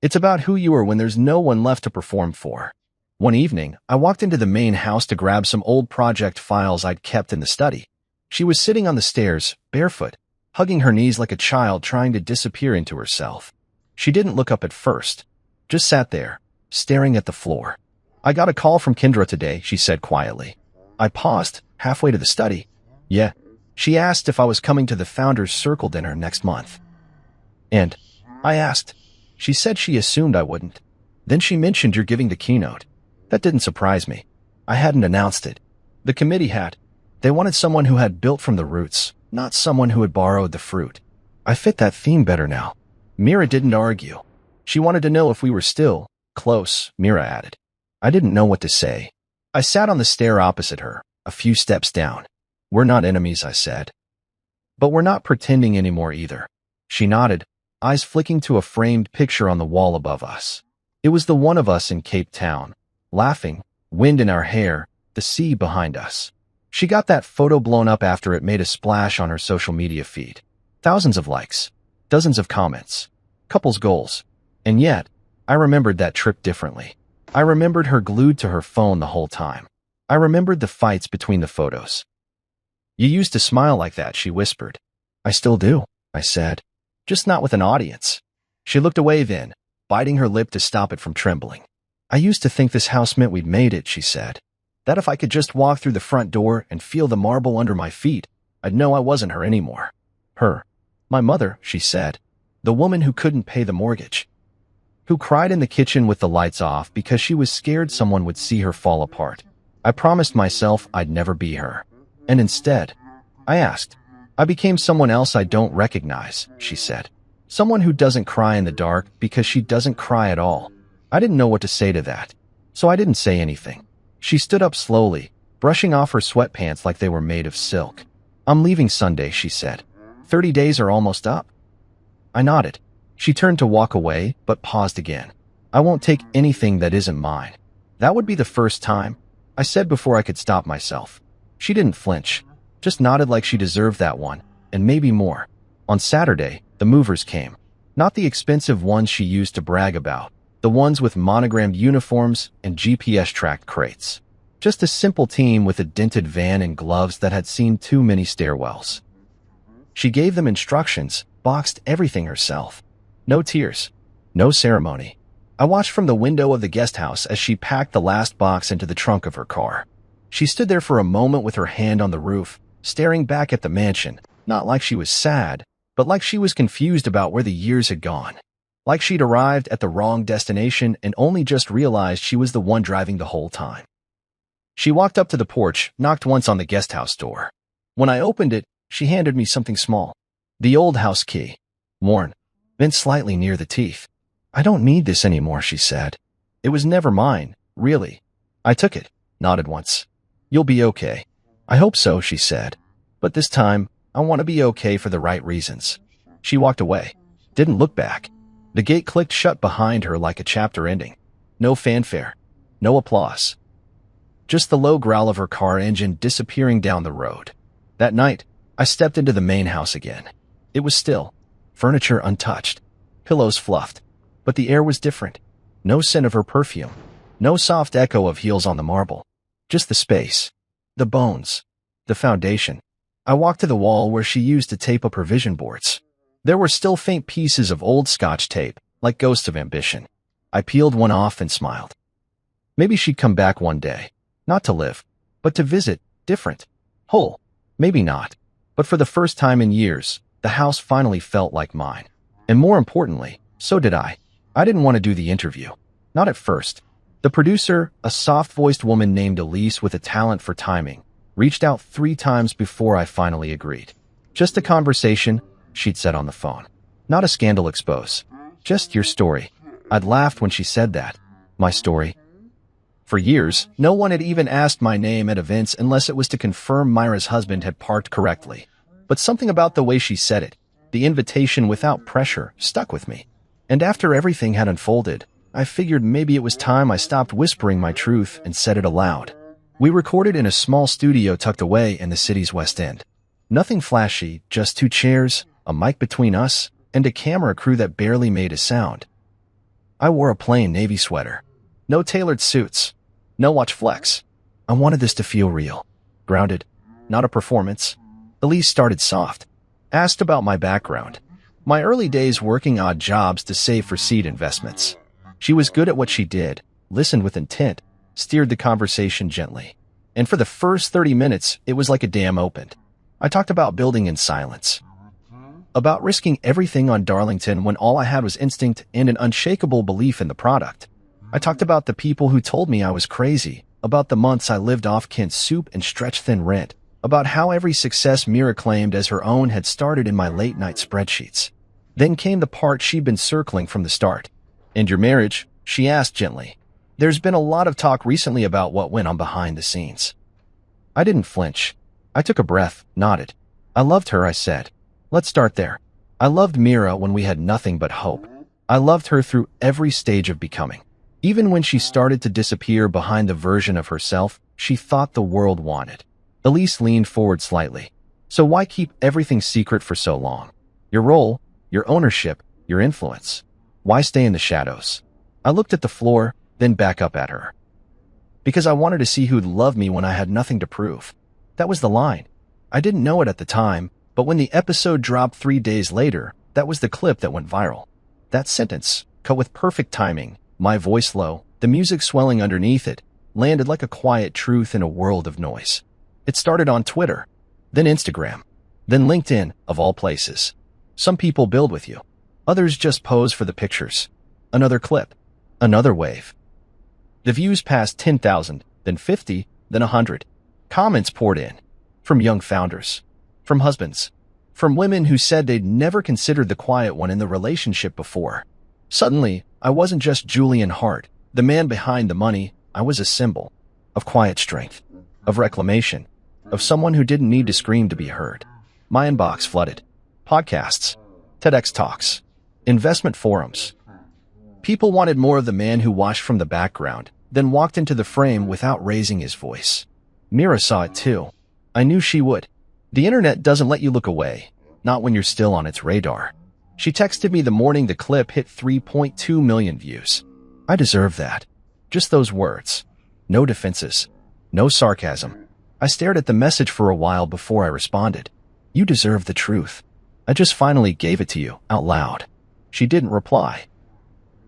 It's about who you are when there's no one left to perform for. One evening, I walked into the main house to grab some old project files I'd kept in the study. She was sitting on the stairs, barefoot, hugging her knees like a child trying to disappear into herself. She didn't look up at first, just sat there, staring at the floor. "I got a call from Kendra today," she said quietly. I paused, halfway to the study. "Yeah." She asked if I was coming to the Founders Circle dinner next month. And I asked. She said she assumed I wouldn't. Then she mentioned you're giving the keynote. That didn't surprise me. I hadn't announced it. The committee had. They wanted someone who had built from the roots, not someone who had borrowed the fruit. I fit that theme better now. Mira didn't argue. She wanted to know if we were still close, Mira added. I didn't know what to say. I sat on the stair opposite her, a few steps down. "We're not enemies," I said. "But we're not pretending anymore either." She nodded, eyes flicking to a framed picture on the wall above us. It was the one of us in Cape Town, laughing, wind in our hair, the sea behind us. She got that photo blown up after it made a splash on her social media feed. Thousands of likes, dozens of comments, couples goals. And yet, I remembered that trip differently. I remembered her glued to her phone the whole time. I remembered the fights between the photos. "You used to smile like that," she whispered. "I still do," I said. "Just not with an audience." She looked away then, biting her lip to stop it from trembling. "I used to think this house meant we'd made it," she said. "That if I could just walk through the front door and feel the marble under my feet, I'd know I wasn't her anymore." Her. My mother, she said. The woman who couldn't pay the mortgage. Who cried in the kitchen with the lights off because she was scared someone would see her fall apart. I promised myself I'd never be her. And instead, I asked. I became someone else I don't recognize, she said. Someone who doesn't cry in the dark because she doesn't cry at all. I didn't know what to say to that, so I didn't say anything. She stood up slowly, brushing off her sweatpants like they were made of silk. "I'm leaving Sunday," she said. 30 days are almost up." I nodded. She turned to walk away, but paused again. "I won't take anything that isn't mine." That would be the first time, I said before I could stop myself. She didn't flinch, just nodded like she deserved that one, and maybe more. On Saturday, the movers came. Not the expensive ones she used to brag about, the ones with monogrammed uniforms and GPS-tracked crates. Just a simple team with a dented van and gloves that had seen too many stairwells. She gave them instructions, boxed everything herself. No tears. No ceremony. I watched from the window of the guest house as she packed the last box into the trunk of her car. She stood there for a moment with her hand on the roof, staring back at the mansion, not like she was sad, but like she was confused about where the years had gone. Like she'd arrived at the wrong destination and only just realized she was the one driving the whole time. She walked up to the porch, knocked once on the guest house door. When I opened it, she handed me something small. The old house key. Worn. Bent slightly near the teeth. I don't need this anymore, she said. It was never mine, really. I took it, nodded once. You'll be okay. I hope so, she said. But this time, I want to be okay for the right reasons. She walked away. Didn't look back. The gate clicked shut behind her like a chapter ending. No fanfare. No applause. Just the low growl of her car engine disappearing down the road. That night, I stepped into the main house again. It was still. Furniture untouched. Pillows fluffed. But the air was different. No scent of her perfume. No soft echo of heels on the marble. Just the space. The bones. The foundation. I walked to the wall where she used to tape up her vision boards. There were still faint pieces of old Scotch tape, like ghosts of ambition. I peeled one off and smiled. Maybe she'd come back one day. Not to live, but to visit, different, whole. Maybe not. But for the first time in years, the house finally felt like mine. And more importantly, so did I. I didn't want to do the interview. Not at first. The producer, a soft-voiced woman named Elise with a talent for timing, reached out 3 times before I finally agreed. Just a conversation, she'd said on the phone. Not a scandal expose. Just your story. I'd laughed when she said that. My story. For years, no one had even asked my name at events unless it was to confirm Myra's husband had parked correctly. But something about the way she said it, the invitation without pressure, stuck with me. And after everything had unfolded, I figured maybe it was time I stopped whispering my truth and said it aloud. We recorded in a small studio tucked away in the city's West End. Nothing flashy, just 2 chairs, a mic between us, and a camera crew that barely made a sound. I wore a plain navy sweater. No tailored suits. No watch flex. I wanted this to feel real. Grounded. Not a performance. Elise started soft. Asked about my background. My early days working odd jobs to save for seed investments. She was good at what she did, listened with intent, steered the conversation gently. And for the first 30 minutes, it was like a dam opened. I talked about building in silence. About risking everything on Darlington when all I had was instinct and an unshakable belief in the product. I talked about the people who told me I was crazy, about the months I lived off canned soup and stretch-thin rent, about how every success Mira claimed as her own had started in my late-night spreadsheets. Then came the part she'd been circling from the start. "And your marriage?" she asked gently. "There's been a lot of talk recently about what went on behind the scenes." I didn't flinch. I took a breath, nodded. "I loved her," I said. "Let's start there. I loved Mira when we had nothing but hope. I loved her through every stage of becoming. Even when she started to disappear behind the version of herself she thought the world wanted." Elise leaned forward slightly. "So why keep everything secret for so long? Your role, your ownership, your influence. Why stay in the shadows?" I looked at the floor, then back up at her. "Because I wanted to see who'd love me when I had nothing to prove." That was the line. I didn't know it at the time, but when the episode dropped 3 days later, that was the clip that went viral. That sentence, cut with perfect timing, my voice low, the music swelling underneath it, landed like a quiet truth in a world of noise. It started on Twitter, then Instagram, then LinkedIn, of all places. Some people build with you. Others just pose for the pictures. Another clip. Another wave. The views passed 10,000, then 50, then 100. Comments poured in. From young founders. From husbands. From women who said they'd never considered the quiet one in the relationship before. Suddenly, I wasn't just Julian Hart, the man behind the money. I was a symbol. Of quiet strength. Of reclamation. Of someone who didn't need to scream to be heard. My inbox flooded. Podcasts. TEDx talks. Investment forums. People wanted more of the man who watched from the background, then walked into the frame without raising his voice. Mira saw it too. I knew she would. The internet doesn't let you look away, not when you're still on its radar. She texted me the morning the clip hit 3.2 million views. I deserve that. Just those words. No defenses. No sarcasm. I stared at the message for a while before I responded. You deserve the truth. I just finally gave it to you, out loud. She didn't reply.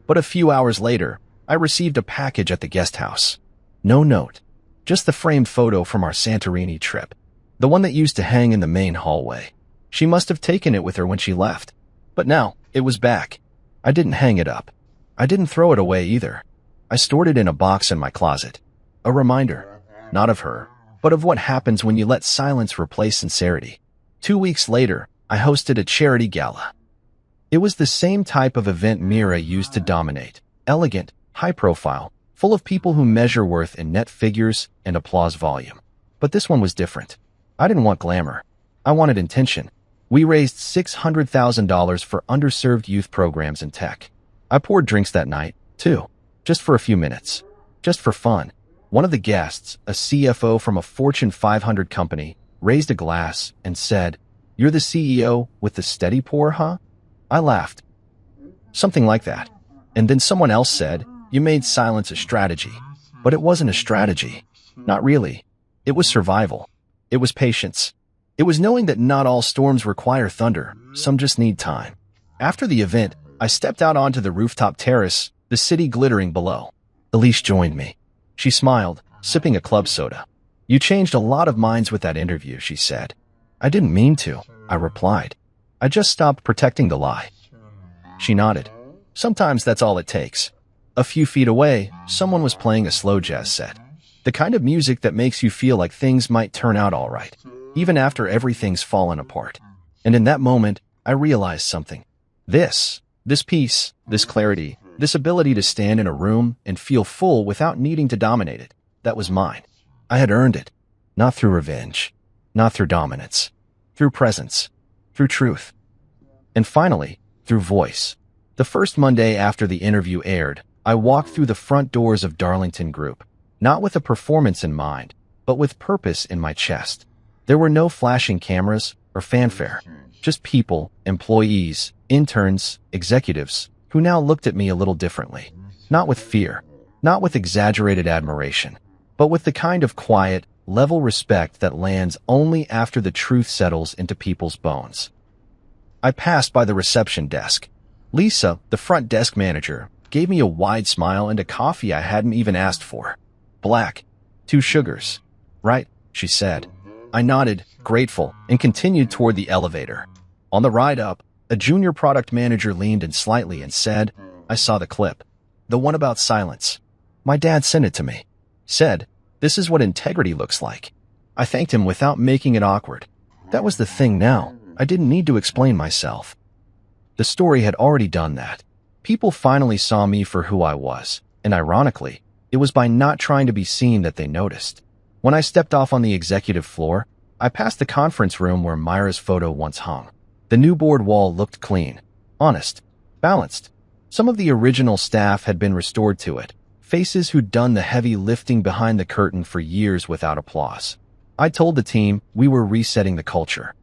But a few hours later, I received a package at the guest house. No note. Just the framed photo from our Santorini trip. The one that used to hang in the main hallway. She must have taken it with her when she left. But now, it was back. I didn't hang it up. I didn't throw it away either. I stored it in a box in my closet. A reminder, not of her, but of what happens when you let silence replace sincerity. 2 weeks later, I hosted a charity gala. It was the same type of event Mira used to dominate. Elegant, high profile, full of people who measure worth in net figures and applause volume. But this one was different. I didn't want glamour. I wanted intention. We raised $600,000 for underserved youth programs in tech. I poured drinks that night, too, just for a few minutes, just for fun. One of the guests, a CFO from a Fortune 500 company, raised a glass and said, "You're the CEO with the steady pour, huh?" I laughed. Something like that. And then someone else said, "You made silence a strategy." But it wasn't a strategy. Not really. It was survival. It was patience. It was knowing that not all storms require thunder. Some just need time. After the event, I stepped out onto the rooftop terrace, the city glittering below. Elise joined me. She smiled, sipping a club soda. "You changed a lot of minds with that interview," she said. "I didn't mean to," I replied. "I just stopped protecting the lie." She nodded. Sometimes that's all it takes. A few feet away, someone was playing a slow jazz set. The kind of music that makes you feel like things might turn out all right, even after everything's fallen apart. And in that moment, I realized something. This peace, this clarity, this ability to stand in a room and feel full without needing to dominate it, that was mine. I had earned it. Not through revenge. Not through dominance. Through presence. Through truth. And finally, through voice. The first Monday after the interview aired, I walked through the front doors of Darlington Group, not with a performance in mind, but with purpose in my chest. There were no flashing cameras or fanfare, just people, employees, interns, executives, who now looked at me a little differently. Not with fear, not with exaggerated admiration, but with the kind of quiet, level respect that lands only after the truth settles into people's bones. I passed by the reception desk. Lisa, the front desk manager, gave me a wide smile and a coffee I hadn't even asked for. "Black. 2 sugars. Right," she said. I nodded, grateful, and continued toward the elevator. On the ride up, a junior product manager leaned in slightly and said, "I saw the clip. The one about silence. My dad sent it to me. Said, this is what integrity looks like." I thanked him without making it awkward. That was the thing now. I didn't need to explain myself. The story had already done that. People finally saw me for who I was, and ironically, it was by not trying to be seen that they noticed. When I stepped off on the executive floor, I passed the conference room where Myra's photo once hung. The new board wall looked clean, honest, balanced. Some of the original staff had been restored to it, faces who'd done the heavy lifting behind the curtain for years without applause. I told the team we were resetting the culture.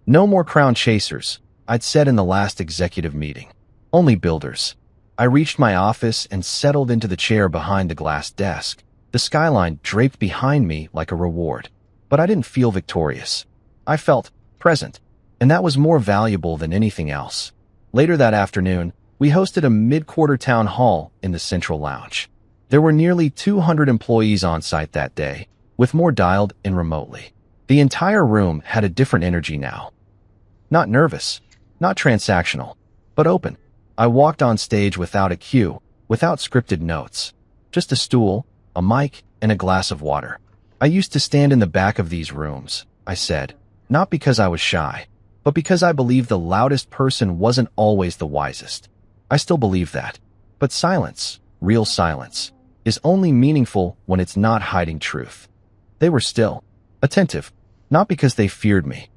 No more crown chasers, I'd said in the last executive meeting. Only builders. I reached my office and settled into the chair behind the glass desk. The skyline draped behind me like a reward. But I didn't feel victorious. I felt present, and that was more valuable than anything else. Later that afternoon, we hosted a mid-quarter town hall in the Central Lounge. There were nearly 200 employees on site that day, with more dialed in remotely. The entire room had a different energy now. Not nervous, not transactional, but open. I walked on stage without a cue, without scripted notes. Just a stool, a mic, and a glass of water. I used to stand in the back of these rooms, I said, not because I was shy, but because I believed the loudest person wasn't always the wisest. I still believe that. But silence, real silence, is only meaningful when it's not hiding truth. They were still, attentive, not because they feared me,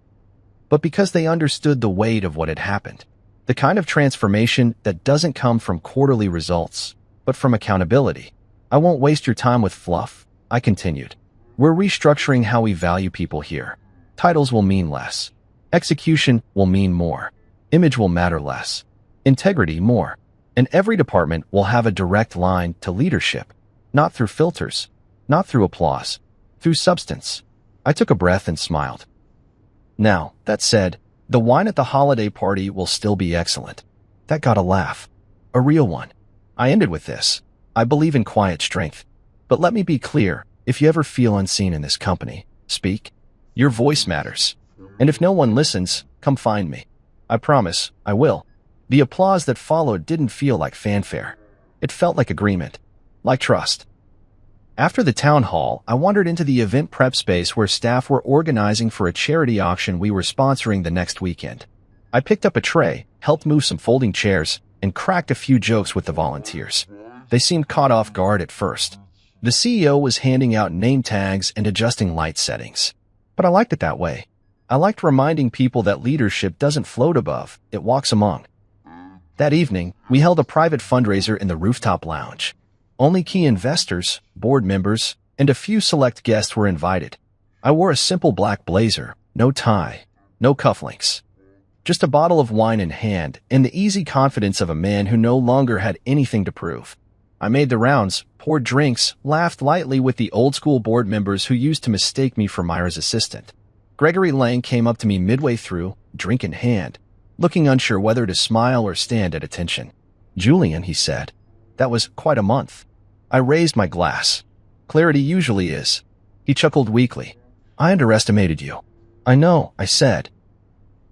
but because they understood the weight of what had happened. The kind of transformation that doesn't come from quarterly results, but from accountability. I won't waste your time with fluff, I continued. We're restructuring how we value people here. Titles will mean less. Execution will mean more. Image will matter less. Integrity more. And every department will have a direct line to leadership. Not through filters. Not through applause. Through substance. I took a breath and smiled. Now, that said, the wine at the holiday party will still be excellent. That got a laugh. A real one. I ended with this. I believe in quiet strength. But let me be clear, if you ever feel unseen in this company, speak. Your voice matters. And if no one listens, come find me. I promise, I will. The applause that followed didn't feel like fanfare. It felt like agreement. Like trust. After the town hall, I wandered into the event prep space where staff were organizing for a charity auction we were sponsoring the next weekend. I picked up a tray, helped move some folding chairs, and cracked a few jokes with the volunteers. They seemed caught off guard at first. The CEO was handing out name tags and adjusting light settings. But I liked it that way. I liked reminding people that leadership doesn't float above, it walks among. That evening, we held a private fundraiser in the rooftop lounge. Only key investors, board members, and a few select guests were invited. I wore a simple black blazer, no tie, no cufflinks. Just a bottle of wine in hand and the easy confidence of a man who no longer had anything to prove. I made the rounds, poured drinks, laughed lightly with the old-school board members who used to mistake me for Myra's assistant. Gregory Lang came up to me midway through, drink in hand, looking unsure whether to smile or stand at attention. "Julian," he said. "That was quite a month." I raised my glass. "Clarity usually is." He chuckled weakly. "I underestimated you." "I know," I said.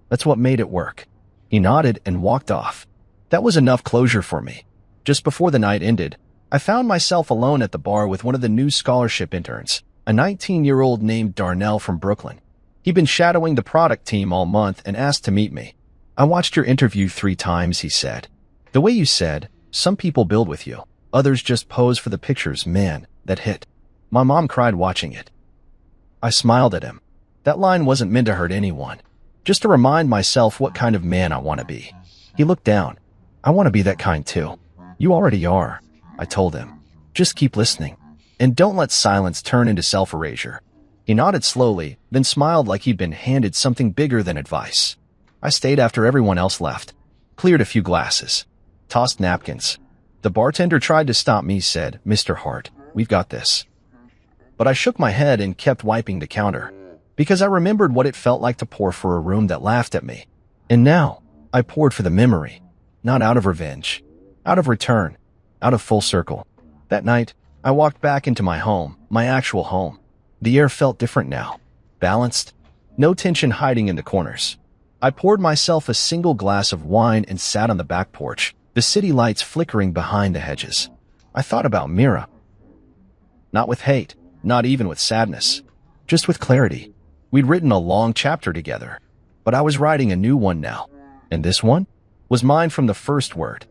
"That's what made it work." He nodded and walked off. That was enough closure for me. Just before the night ended, I found myself alone at the bar with one of the new scholarship interns, a 19-year-old named Darnell from Brooklyn. He'd been shadowing the product team all month and asked to meet me. "I watched your interview 3 times, he said. "The way you said, some people build with you. Others just pose for the pictures, man, that hit. My mom cried watching it." I smiled at him. That line wasn't meant to hurt anyone. Just to remind myself what kind of man I want to be. He looked down. "I want to be that kind too." "You already are," I told him. "Just keep listening. And don't let silence turn into self-erasure." He nodded slowly, then smiled like he'd been handed something bigger than advice. I stayed after everyone else left. Cleared a few glasses. Tossed napkins. The bartender tried to stop me, said, "Mr. Hart, we've got this." But I shook my head and kept wiping the counter, because I remembered what it felt like to pour for a room that laughed at me. And now, I poured for the memory, not out of revenge, out of return, out of full circle. That night, I walked back into my home, my actual home. The air felt different now, balanced, no tension hiding in the corners. I poured myself a single glass of wine and sat on the back porch, the city lights flickering behind the hedges. I thought about Mira. Not with hate, not even with sadness, just with clarity. We'd written a long chapter together, but I was writing a new one now, and this one was mine from the first word.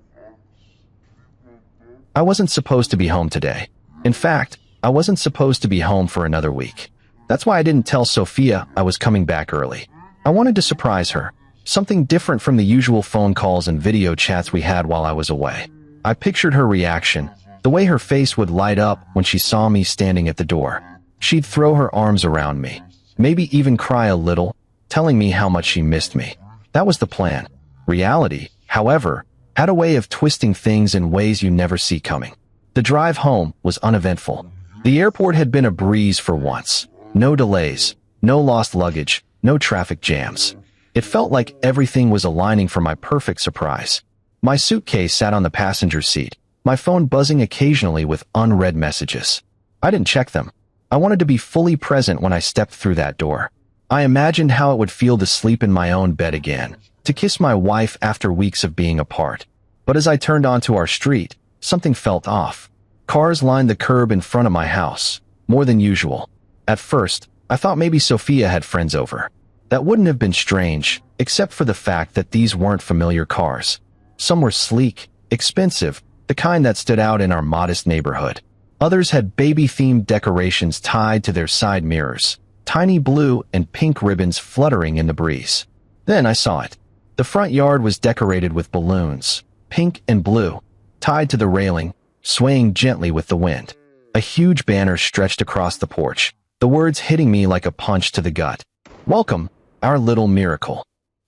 I wasn't supposed to be home today. In fact, I wasn't supposed to be home for another week. That's why I didn't tell Sophia I was coming back early. I wanted to surprise her, something different from the usual phone calls and video chats we had while I was away. I pictured her reaction, the way her face would light up when she saw me standing at the door. She'd throw her arms around me, maybe even cry a little, telling me how much she missed me. That was the plan. Reality, however, had a way of twisting things in ways you never see coming. The drive home was uneventful. The airport had been a breeze for once. No delays, no lost luggage, no traffic jams. It felt like everything was aligning for my perfect surprise. My suitcase sat on the passenger seat, my phone buzzing occasionally with unread messages. I didn't check them. I wanted to be fully present when I stepped through that door. I imagined how it would feel to sleep in my own bed again, to kiss my wife after weeks of being apart. But as I turned onto our street, something felt off. Cars lined the curb in front of my house, more than usual. At first, I thought maybe Sophia had friends over. That wouldn't have been strange, except for the fact that these weren't familiar cars. Some were sleek, expensive, the kind that stood out in our modest neighborhood. Others had baby-themed decorations tied to their side mirrors, tiny blue and pink ribbons fluttering in the breeze. Then I saw it. The front yard was decorated with balloons, pink and blue, tied to the railing, swaying gently with the wind. A huge banner stretched across the porch, the words hitting me like a punch to the gut. "Welcome, our little miracle."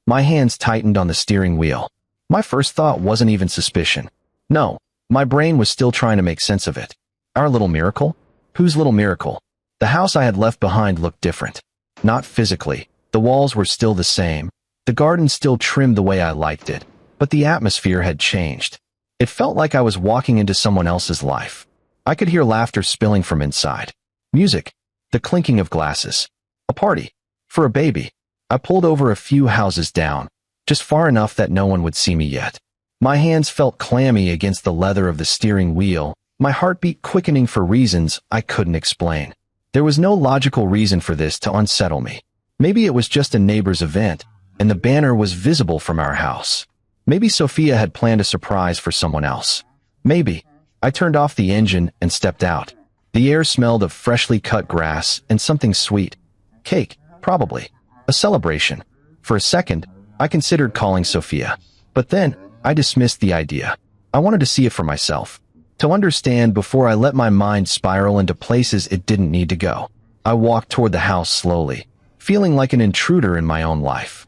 My hands tightened on the steering wheel. My first thought wasn't even suspicion. No, my brain was still trying to make sense of it. Our little miracle? Whose little miracle? The house I had left behind looked different. Not physically. The walls were still the same. The garden still trimmed the way I liked it. But the atmosphere had changed. It felt like I was walking into someone else's life. I could hear laughter spilling from inside. Music. The clinking of glasses. A party. For a baby. I pulled over a few houses down, just far enough that no one would see me yet. My hands felt clammy against the leather of the steering wheel, my heartbeat quickening for reasons I couldn't explain. There was no logical reason for this to unsettle me. Maybe it was just a neighbor's event, and the banner was visible from our house. Maybe Sophia had planned a surprise for someone else. Maybe. I turned off the engine and stepped out. The air smelled of freshly cut grass and something sweet. Cake, probably. A celebration. For a second, I considered calling Sophia. But then, I dismissed the idea. I wanted to see it for myself. To understand before I let my mind spiral into places it didn't need to go. I walked toward the house slowly, feeling like an intruder in my own life.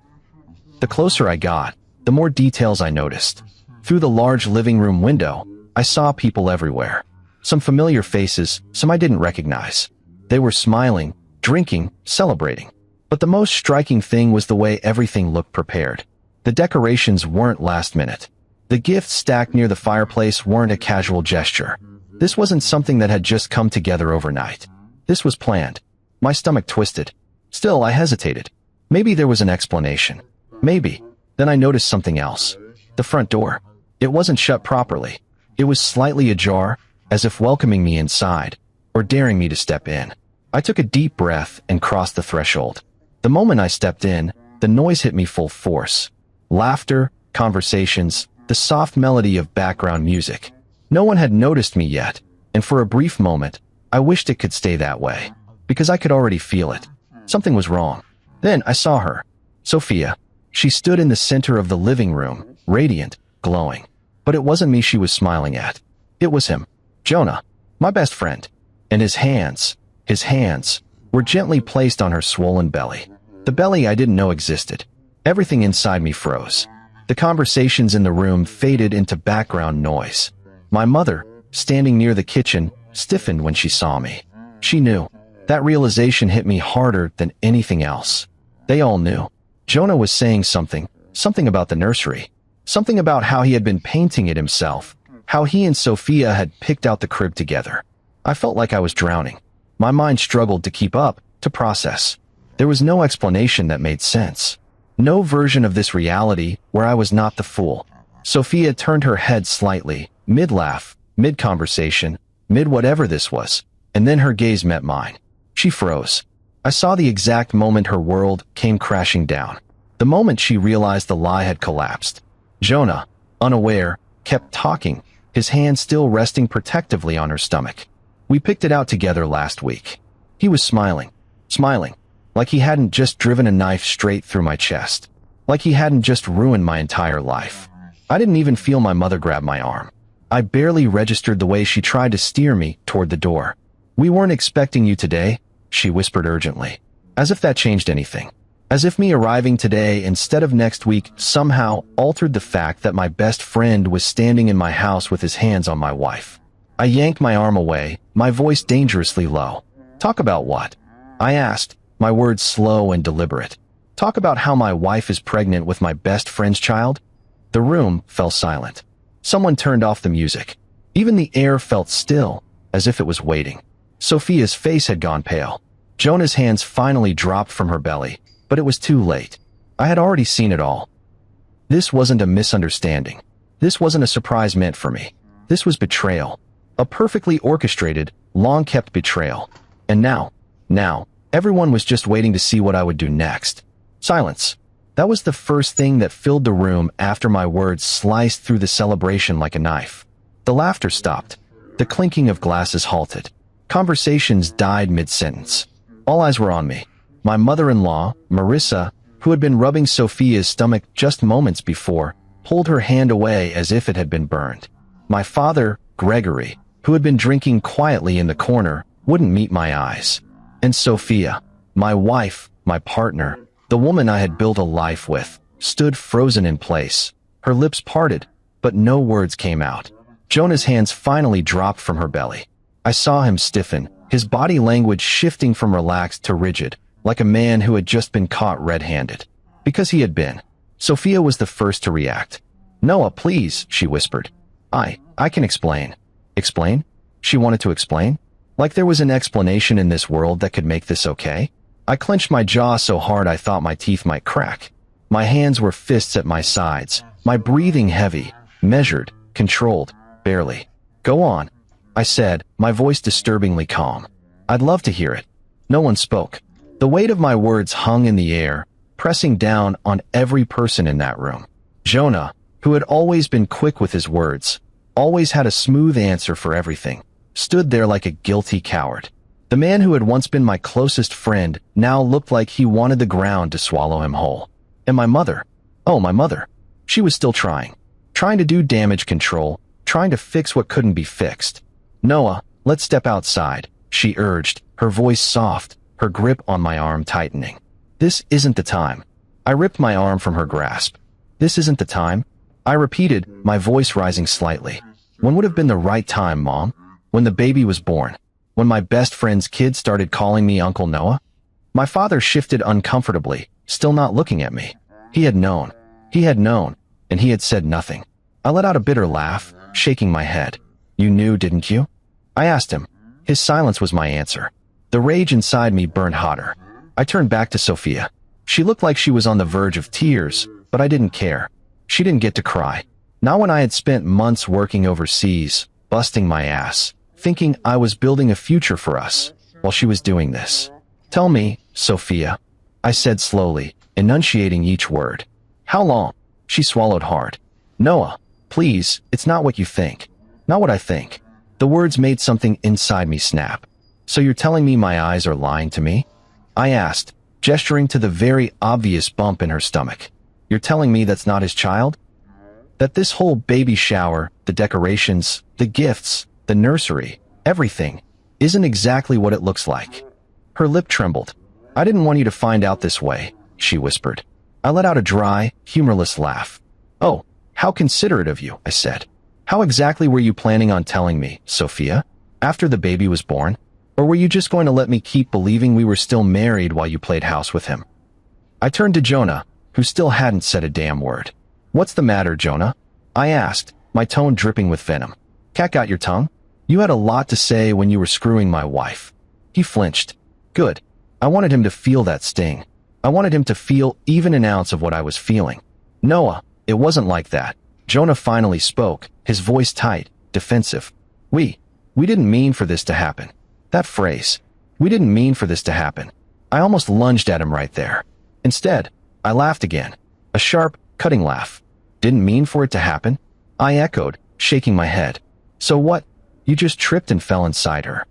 The closer I got, the more details I noticed. Through the large living room window, I saw people everywhere. Some familiar faces, some I didn't recognize. They were smiling, drinking, celebrating. But the most striking thing was the way everything looked prepared. The decorations weren't last minute. The gifts stacked near the fireplace weren't a casual gesture. This wasn't something that had just come together overnight. This was planned. My stomach twisted. Still, I hesitated. Maybe there was an explanation. Maybe. Then I noticed something else. The front door. It wasn't shut properly. It was slightly ajar, as if welcoming me inside, or daring me to step in. I took a deep breath and crossed the threshold. The moment I stepped in, the noise hit me full force. Laughter, conversations, the soft melody of background music. No one had noticed me yet, and for a brief moment, I wished it could stay that way, because I could already feel it. Something was wrong. Then I saw her. Sophia. She stood in the center of the living room, radiant, glowing. But it wasn't me she was smiling at. It was him. Jonah. My best friend. And his hands, were gently placed on her swollen belly. The belly I didn't know existed. Everything inside me froze. The conversations in the room faded into background noise. My mother, standing near the kitchen, stiffened when she saw me. She knew. That realization hit me harder than anything else. They all knew. Jonah was saying something about the nursery, something about how he had been painting it himself, how he and Sophia had picked out the crib together. I felt like I was drowning. My mind struggled to keep up, to process. There was no explanation that made sense. No version of this reality where I was not the fool. Sophia turned her head slightly, mid-laugh, mid-conversation, mid-whatever this was, and then her gaze met mine. She froze. I saw the exact moment her world came crashing down. The moment she realized the lie had collapsed. Jonah, unaware, kept talking, his hand still resting protectively on her stomach. We picked it out together last week. He was smiling, like he hadn't just driven a knife straight through my chest, like he hadn't just ruined my entire life. I didn't even feel my mother grab my arm. I barely registered the way she tried to steer me toward the door. "We weren't expecting you today," she whispered urgently. As if that changed anything. As if me arriving today instead of next week somehow altered the fact that my best friend was standing in my house with his hands on my wife. I yanked my arm away, my voice dangerously low. "Talk about what?" I asked, my words slow and deliberate. "Talk about how my wife is pregnant with my best friend's child?" The room fell silent. Someone turned off the music. Even the air felt still, as if it was waiting. Sophia's face had gone pale. Jonah's hands finally dropped from her belly, but it was too late. I had already seen it all. This wasn't a misunderstanding. This wasn't a surprise meant for me. This was betrayal. A perfectly orchestrated, long-kept betrayal. And now, everyone was just waiting to see what I would do next. Silence. That was the first thing that filled the room after my words sliced through the celebration like a knife. The laughter stopped. The clinking of glasses halted. Conversations died mid-sentence. All eyes were on me. My mother-in-law, Marissa, who had been rubbing Sophia's stomach just moments before, pulled her hand away as if it had been burned. My father, Gregory, who had been drinking quietly in the corner, wouldn't meet my eyes. And Sophia, my wife, my partner, the woman I had built a life with, stood frozen in place. Her lips parted, but no words came out. Jonah's hands finally dropped from her belly. I saw him stiffen, his body language shifting from relaxed to rigid, like a man who had just been caught red-handed. Because he had been. Sophia was the first to react. "Noah, please," she whispered. I can explain." Explain? She wanted to explain? Like there was an explanation in this world that could make this okay? I clenched my jaw so hard I thought my teeth might crack. My hands were fists at my sides, my breathing heavy, measured, controlled, barely. "Go on," I said, my voice disturbingly calm. "I'd love to hear it." No one spoke. The weight of my words hung in the air, pressing down on every person in that room. Jonah, who had always been quick with his words, always had a smooth answer for everything, stood there like a guilty coward. The man who had once been my closest friend now looked like he wanted the ground to swallow him whole. And my mother? Oh, my mother. She was still trying to do damage control, trying to fix what couldn't be fixed. "Noah, let's step outside," she urged, her voice soft, her grip on my arm tightening. "This isn't the time." I ripped my arm from her grasp. "This isn't the time?" I repeated, my voice rising slightly. "When would have been the right time, Mom? When the baby was born? When my best friend's kid started calling me Uncle Noah?" My father shifted uncomfortably, still not looking at me. He had known, and he had said nothing. I let out a bitter laugh, shaking my head. "You knew, didn't you?" I asked him. His silence was my answer. The rage inside me burned hotter. I turned back to Sophia. She looked like she was on the verge of tears, but I didn't care. She didn't get to cry. Not when I had spent months working overseas, busting my ass, thinking I was building a future for us, while she was doing this. "Tell me, Sophia," I said slowly, enunciating each word. "How long?" She swallowed hard. "Noah, please, it's not what you think. Not what I think." The words made something inside me snap. "So you're telling me my eyes are lying to me?" I asked, gesturing to the very obvious bump in her stomach. "You're telling me that's not his child? That this whole baby shower, the decorations, the gifts, the nursery, everything, isn't exactly what it looks like?" Her lip trembled. "I didn't want you to find out this way," she whispered. I let out a dry, humorless laugh. "Oh, how considerate of you," I said. "How exactly were you planning on telling me, Sophia? After the baby was born? Or were you just going to let me keep believing we were still married while you played house with him?" I turned to Jonah, who still hadn't said a damn word. "What's the matter, Jonah?" I asked, my tone dripping with venom. "Cat got your tongue? You had a lot to say when you were screwing my wife." He flinched. Good. I wanted him to feel that sting. I wanted him to feel even an ounce of what I was feeling. "Noah, it wasn't like that." Jonah finally spoke, his voice tight, defensive. We didn't mean for this to happen." That phrase. "We didn't mean for this to happen." I almost lunged at him right there. Instead, I laughed again. A sharp, cutting laugh. "Didn't mean for it to happen?" I echoed, shaking my head. "So what? You just tripped and fell inside her."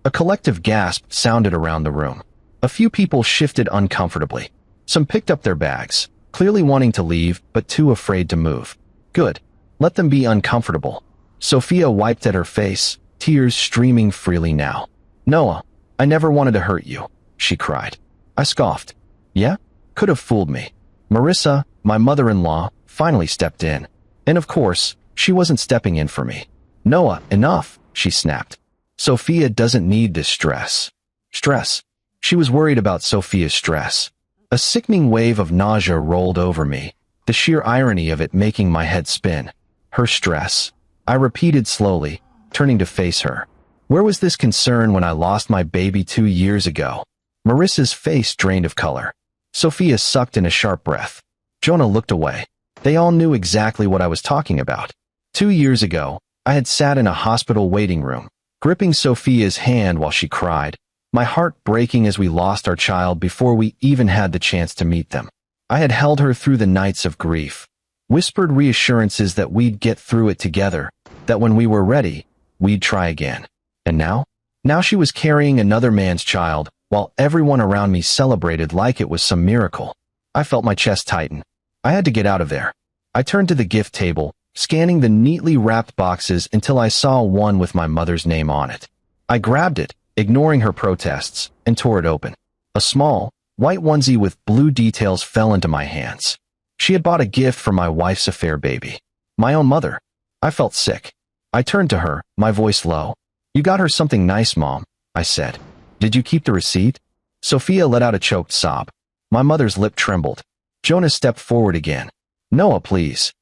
A collective gasp sounded around the room. A few people shifted uncomfortably. Some picked up their bags, clearly wanting to leave but too afraid to move. Good. Let them be uncomfortable. Sophia wiped at her face, tears streaming freely now. "Noah, I never wanted to hurt you," she cried. I scoffed. "Yeah? Could have fooled me." Marissa, my mother-in-law, finally stepped in. And of course, she wasn't stepping in for me. "Noah, enough," she snapped. "Sophia doesn't need this stress." Stress. She was worried about Sophia's stress. A sickening wave of nausea rolled over me, the sheer irony of it making my head spin. Her stress. I repeated slowly, turning to face her. Where was this concern when I lost my baby 2 years ago? Marissa's face drained of color. Sophia sucked in a sharp breath. Jonah looked away. They all knew exactly what I was talking about. 2 years ago, I had sat in a hospital waiting room, gripping Sophia's hand while she cried, my heart breaking as we lost our child before we even had the chance to meet them. I had held her through the nights of grief, whispered reassurances that we'd get through it together, that when we were ready, we'd try again. And now? Now she was carrying another man's child, while everyone around me celebrated like it was some miracle. I felt my chest tighten. I had to get out of there. I turned to the gift table, scanning the neatly wrapped boxes until I saw one with my mother's name on it. I grabbed it, ignoring her protests, and tore it open. A small, white onesie with blue details fell into my hands. She had bought a gift for my wife's affair baby. My own mother. I felt sick. I turned to her, my voice low. "You got her something nice, Mom," I said. "Did you keep the receipt?" Sophia let out a choked sob. My mother's lip trembled. Jonas stepped forward again. "Noah, please."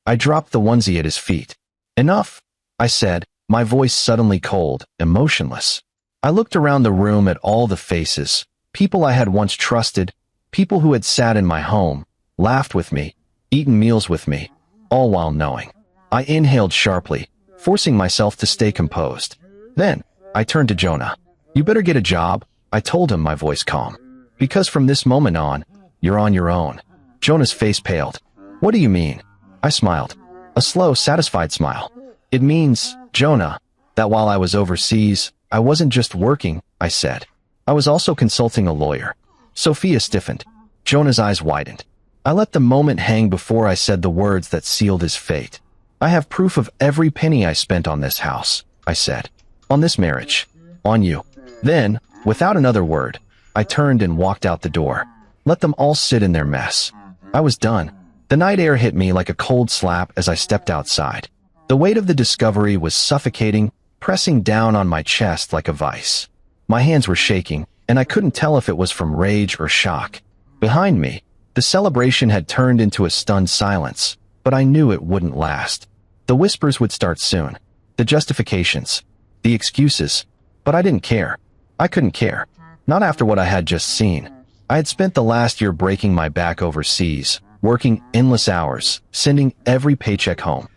I dropped the onesie at his feet. "Enough," I said, my voice suddenly cold, emotionless. I looked around the room at all the faces, people I had once trusted, people who had sat in my home, laughed with me, eaten meals with me, all while knowing. I inhaled sharply, forcing myself to stay composed. Then, I turned to Jonah. "You better get a job," I told him, my voice calm. "Because from this moment on, you're on your own." Jonah's face paled. "What do you mean?" I smiled. A slow, satisfied smile. "It means, Jonah, that while I was overseas, I wasn't just working," I said. "I was also consulting a lawyer." Sophia stiffened. Jonah's eyes widened. I let the moment hang before I said the words that sealed his fate. "I have proof of every penny I spent on this house," I said. "On this marriage. On you." Then, without another word, I turned and walked out the door. Let them all sit in their mess. I was done. The night air hit me like a cold slap as I stepped outside. The weight of the discovery was suffocating, pressing down on my chest like a vice. My hands were shaking, and I couldn't tell if it was from rage or shock. Behind me, the celebration had turned into a stunned silence, but I knew it wouldn't last. The whispers would start soon. The justifications. The excuses. But I didn't care. I couldn't care. Not after what I had just seen. I had spent the last year breaking my back overseas, working endless hours, sending every paycheck home.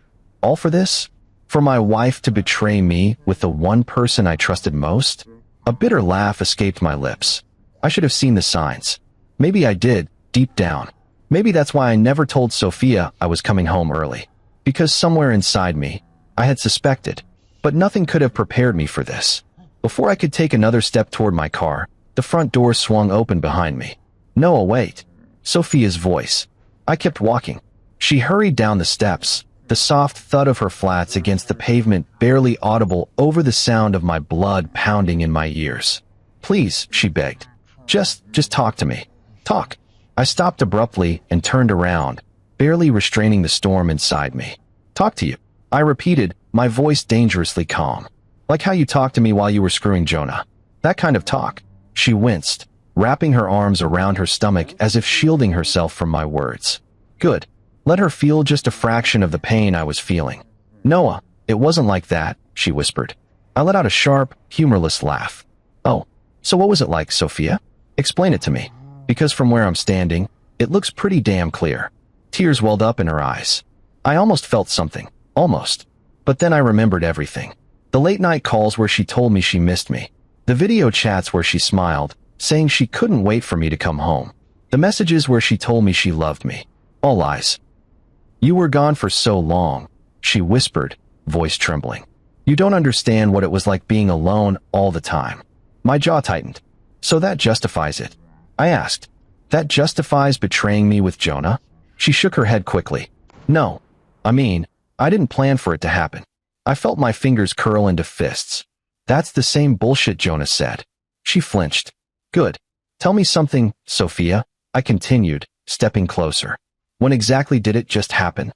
All for this? For my wife to betray me with the one person I trusted most? A bitter laugh escaped my lips. I should have seen the signs. Maybe I did, deep down. Maybe that's why I never told Sophia I was coming home early. Because somewhere inside me, I had suspected. But nothing could have prepared me for this. Before I could take another step toward my car, the front door swung open behind me. "Noah, wait." Sophia's voice. I kept walking. She hurried down the steps, the soft thud of her flats against the pavement barely audible over the sound of my blood pounding in my ears. "Please," she begged. Just talk to me. Talk." I stopped abruptly and turned around, barely restraining the storm inside me. "Talk to you," I repeated, my voice dangerously calm. "Like how you talked to me while you were screwing Jonah. That kind of talk." She winced, wrapping her arms around her stomach as if shielding herself from my words. Good. Let her feel just a fraction of the pain I was feeling. "Noah, it wasn't like that," she whispered. I let out a sharp, humorless laugh. "Oh, so what was it like, Sophia? Explain it to me. Because from where I'm standing, it looks pretty damn clear." Tears welled up in her eyes. I almost felt something. Almost. But then I remembered everything. The late-night calls where she told me she missed me. The video chats where she smiled, saying she couldn't wait for me to come home. The messages where she told me she loved me. All lies. "You were gone for so long," she whispered, voice trembling. "You don't understand what it was like being alone all the time." My jaw tightened. "So that justifies it?" I asked. "That justifies betraying me with Jonah?" She shook her head quickly. "No. I mean, I didn't plan for it to happen." I felt my fingers curl into fists. "That's the same bullshit Jonah said." She flinched. "Good. Tell me something, Sophia," I continued, stepping closer. "When exactly did it just happen?"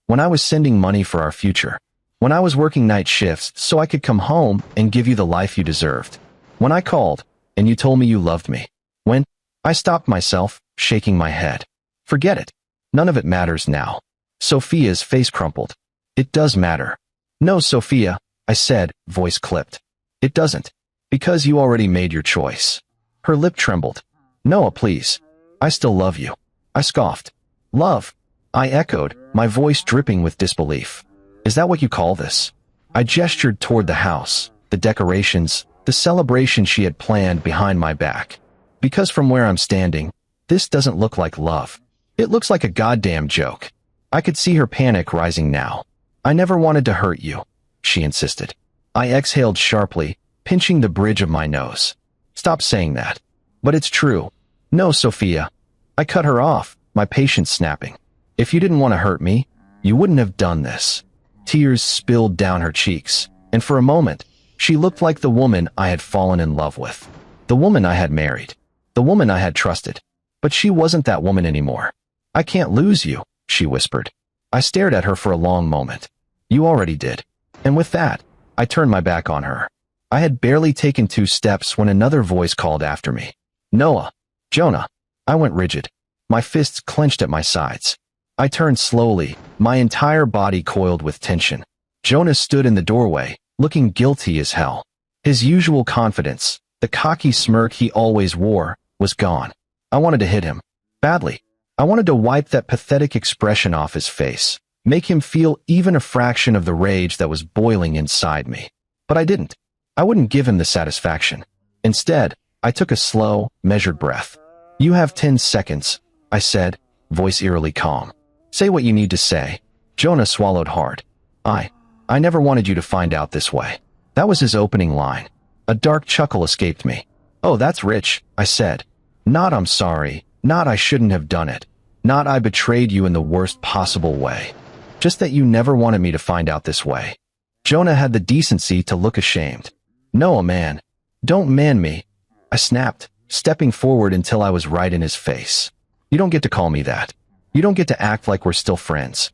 "When I was sending money for our future. When I was working night shifts so I could come home and give you the life you deserved. When I called, and you told me you loved me. When—" I stopped myself, shaking my head. "Forget it. None of it matters now." Sophia's face crumpled. "It does matter." "No, Sophia," I said, voice clipped. "It doesn't. Because you already made your choice." Her lip trembled. "Noah, please. I still love you." I scoffed. "Love?" I echoed, my voice dripping with disbelief. "Is that what you call this?" I gestured toward the house, the decorations, the celebration she had planned behind my back. "Because from where I'm standing, this doesn't look like love. It looks like a goddamn joke." I could see her panic rising now. "I never wanted to hurt you," she insisted. I exhaled sharply, pinching the bridge of my nose. "Stop saying that." "But it's true." "No, Sophia." I cut her off, my patience snapping. "If you didn't want to hurt me, You wouldn't have done this." Tears spilled down her cheeks, and for a moment, she looked like the woman I had fallen in love with. The woman I had married. The woman I had trusted. But she wasn't that woman anymore. "I can't lose you," she whispered. I stared at her for a long moment. "You already did." And with that, I turned my back on her. I had barely taken 2 steps when another voice called after me. "Noah." "Jonah." I went rigid. My fists clenched at my sides. I turned slowly, my entire body coiled with tension. Jonah stood in the doorway, looking guilty as hell. His usual confidence, the cocky smirk he always wore, was gone. I wanted to hit him. Badly. I wanted to wipe that pathetic expression off his face, make him feel even a fraction of the rage that was boiling inside me. But I didn't. I wouldn't give him the satisfaction. Instead, I took a slow, measured breath. "You have 10 seconds, I said, voice eerily calm. "Say what you need to say." Jonah swallowed hard. I never wanted you to find out this way." That was his opening line. A dark chuckle escaped me. "Oh, that's rich," I said. "Not I'm sorry, not I shouldn't have done it, not I betrayed you in the worst possible way. Just that you never wanted me to find out this way." Jonah had the decency to look ashamed. "No, man. Don't man me," I snapped, stepping forward until I was right in his face. "You don't get to call me that. You don't get to act like we're still friends.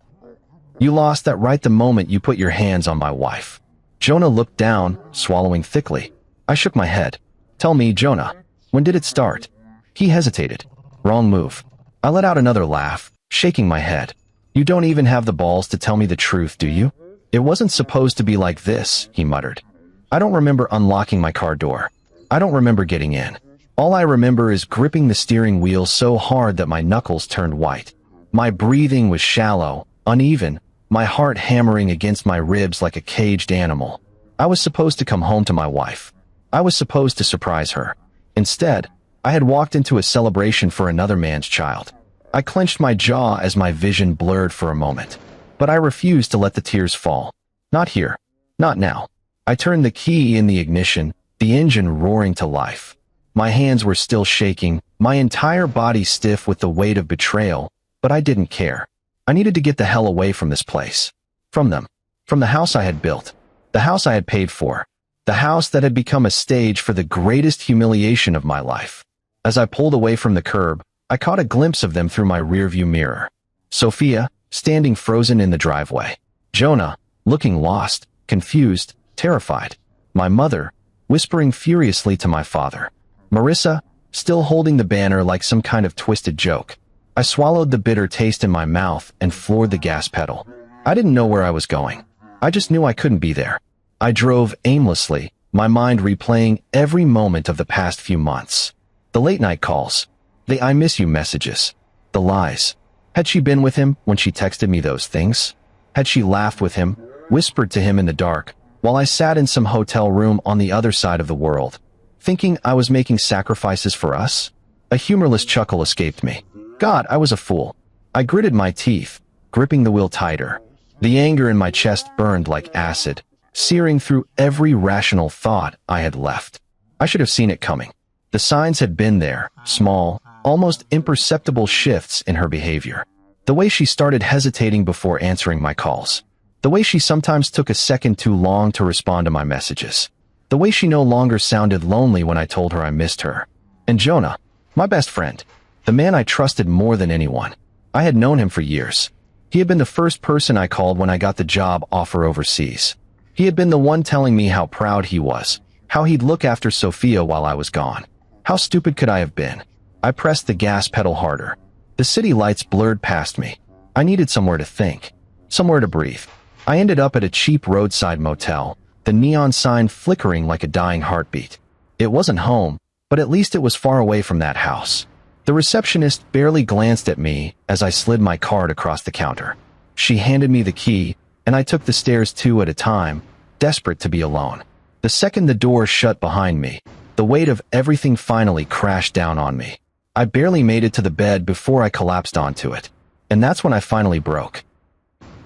You lost that right the moment you put your hands on my wife." Jonah looked down, swallowing thickly. I shook my head. "Tell me, Jonah, when did it start?" He hesitated. "Wrong move." I let out another laugh, shaking my head. "You don't even have the balls to tell me the truth, do you?" "It wasn't supposed to be like this," he muttered. "I don't remember unlocking my car door. I don't remember getting in. All I remember is gripping the steering wheel so hard that my knuckles turned white. My breathing was shallow, uneven, my heart hammering against my ribs like a caged animal. I was supposed to come home to my wife. I was supposed to surprise her. Instead, I had walked into a celebration for another man's child. I clenched my jaw as my vision blurred for a moment. But I refused to let the tears fall. Not here. Not now. I turned the key in the ignition, the engine roaring to life. My hands were still shaking, my entire body stiff with the weight of betrayal, but I didn't care. I needed to get the hell away from this place. From them. From the house I had built. The house I had paid for. The house that had become a stage for the greatest humiliation of my life. As I pulled away from the curb, I caught a glimpse of them through my rearview mirror. Sophia, standing frozen in the driveway. Jonah, looking lost, confused, terrified. My mother, whispering furiously to my father. Marissa, still holding the banner like some kind of twisted joke. I swallowed the bitter taste in my mouth and floored the gas pedal. I didn't know where I was going. I just knew I couldn't be there. I drove aimlessly, my mind replaying every moment of the past few months. The late-night calls. The "I miss you" messages. The lies. Had she been with him when she texted me those things? Had she laughed with him, whispered to him in the dark, while I sat in some hotel room on the other side of the world, thinking I was making sacrifices for us? A humorless chuckle escaped me. God, I was a fool. I gritted my teeth, gripping the wheel tighter. The anger in my chest burned like acid, searing through every rational thought I had left. I should have seen it coming. The signs had been there, small, almost imperceptible shifts in her behavior. The way she started hesitating before answering my calls. The way she sometimes took a second too long to respond to my messages. The way she no longer sounded lonely when I told her I missed her. And Jonah, my best friend. The man I trusted more than anyone. I had known him for years. He had been the first person I called when I got the job offer overseas. He had been the one telling me how proud he was, how he'd look after Sophia while I was gone. How stupid could I have been? I pressed the gas pedal harder. The city lights blurred past me. I needed somewhere to think, somewhere to breathe. I ended up at a cheap roadside motel, the neon sign flickering like a dying heartbeat. It wasn't home, but at least it was far away from that house. The receptionist barely glanced at me as I slid my card across the counter. She handed me the key, and I took the stairs 2 at a time, desperate to be alone. The second the door shut behind me, the weight of everything finally crashed down on me. I barely made it to the bed before I collapsed onto it. And that's when I finally broke.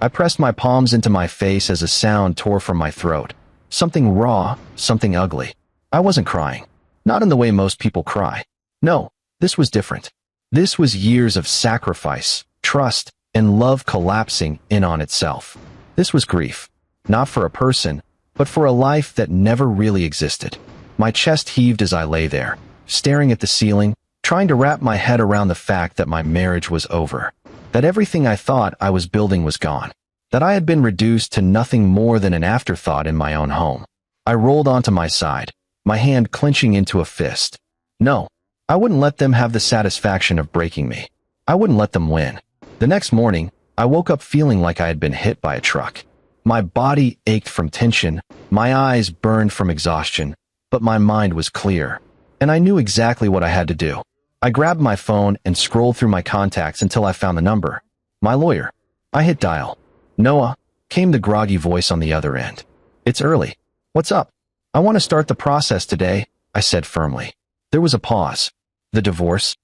I pressed my palms into my face as a sound tore from my throat. Something raw, something ugly. I wasn't crying. Not in the way most people cry. No. This was different. This was years of sacrifice, trust, and love collapsing in on itself. This was grief, not for a person, but for a life that never really existed. My chest heaved as I lay there, staring at the ceiling, trying to wrap my head around the fact that my marriage was over, that everything I thought I was building was gone, that I had been reduced to nothing more than an afterthought in my own home. I rolled onto my side, my hand clenching into a fist. No, I wouldn't let them have the satisfaction of breaking me. I wouldn't let them win. The next morning, I woke up feeling like I had been hit by a truck. My body ached from tension, my eyes burned from exhaustion, but my mind was clear, and I knew exactly what I had to do. I grabbed my phone and scrolled through my contacts until I found the number. My lawyer. I hit dial. Noah, came the groggy voice on the other end. It's early. What's up? I want to start the process today, I said firmly. There was a pause. The divorce.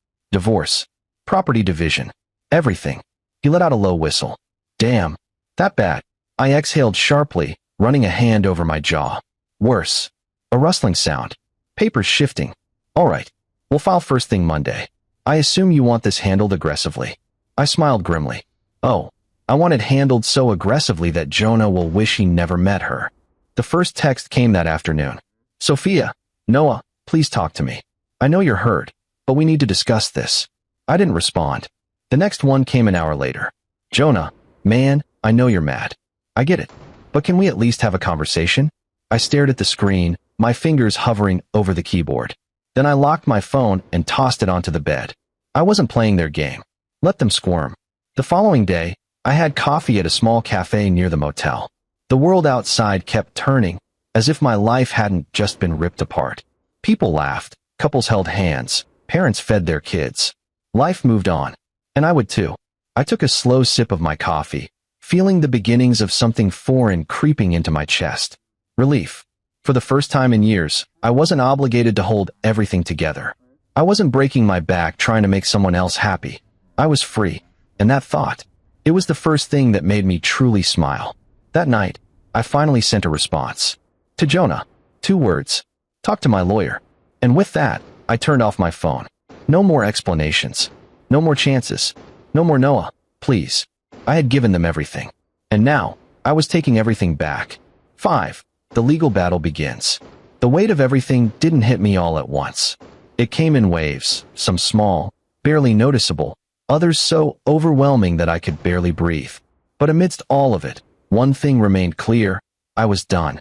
Property division. Everything. He let out a low whistle. Damn. That bad. I exhaled sharply, running a hand over my jaw. Worse. A rustling sound. Papers shifting. All right. We'll file first thing Monday. I assume you want this handled aggressively. I smiled grimly. Oh, I want it handled so aggressively that Jonah will wish he never met her. The first text came that afternoon. Sophia, Noah, please talk to me. I know you're hurt, but we need to discuss this. I didn't respond. The next one came an hour later. Jonah, man, I know you're mad. I get it. But can we at least have a conversation? I stared at the screen, my fingers hovering over the keyboard. Then I locked my phone and tossed it onto the bed. I wasn't playing their game. Let them squirm. The following day, I had coffee at a small cafe near the motel. The world outside kept turning, as if my life hadn't just been ripped apart. People laughed, couples held hands, parents fed their kids. Life moved on. And I would too. I took a slow sip of my coffee, feeling the beginnings of something foreign creeping into my chest. Relief. For the first time in years, I wasn't obligated to hold everything together. I wasn't breaking my back trying to make someone else happy. I was free. And that thought, it was the first thing that made me truly smile. That night, I finally sent a response. To Jonah. 2 words. Talk to my lawyer. And with that, I turned off my phone. No more explanations. No more chances. No more Noah, please. I had given them everything. And now, I was taking everything back. 5. The legal battle begins. The weight of everything didn't hit me all at once. It came in waves, some small, barely noticeable, others so overwhelming that I could barely breathe. But amidst all of it, one thing remained clear. I was done.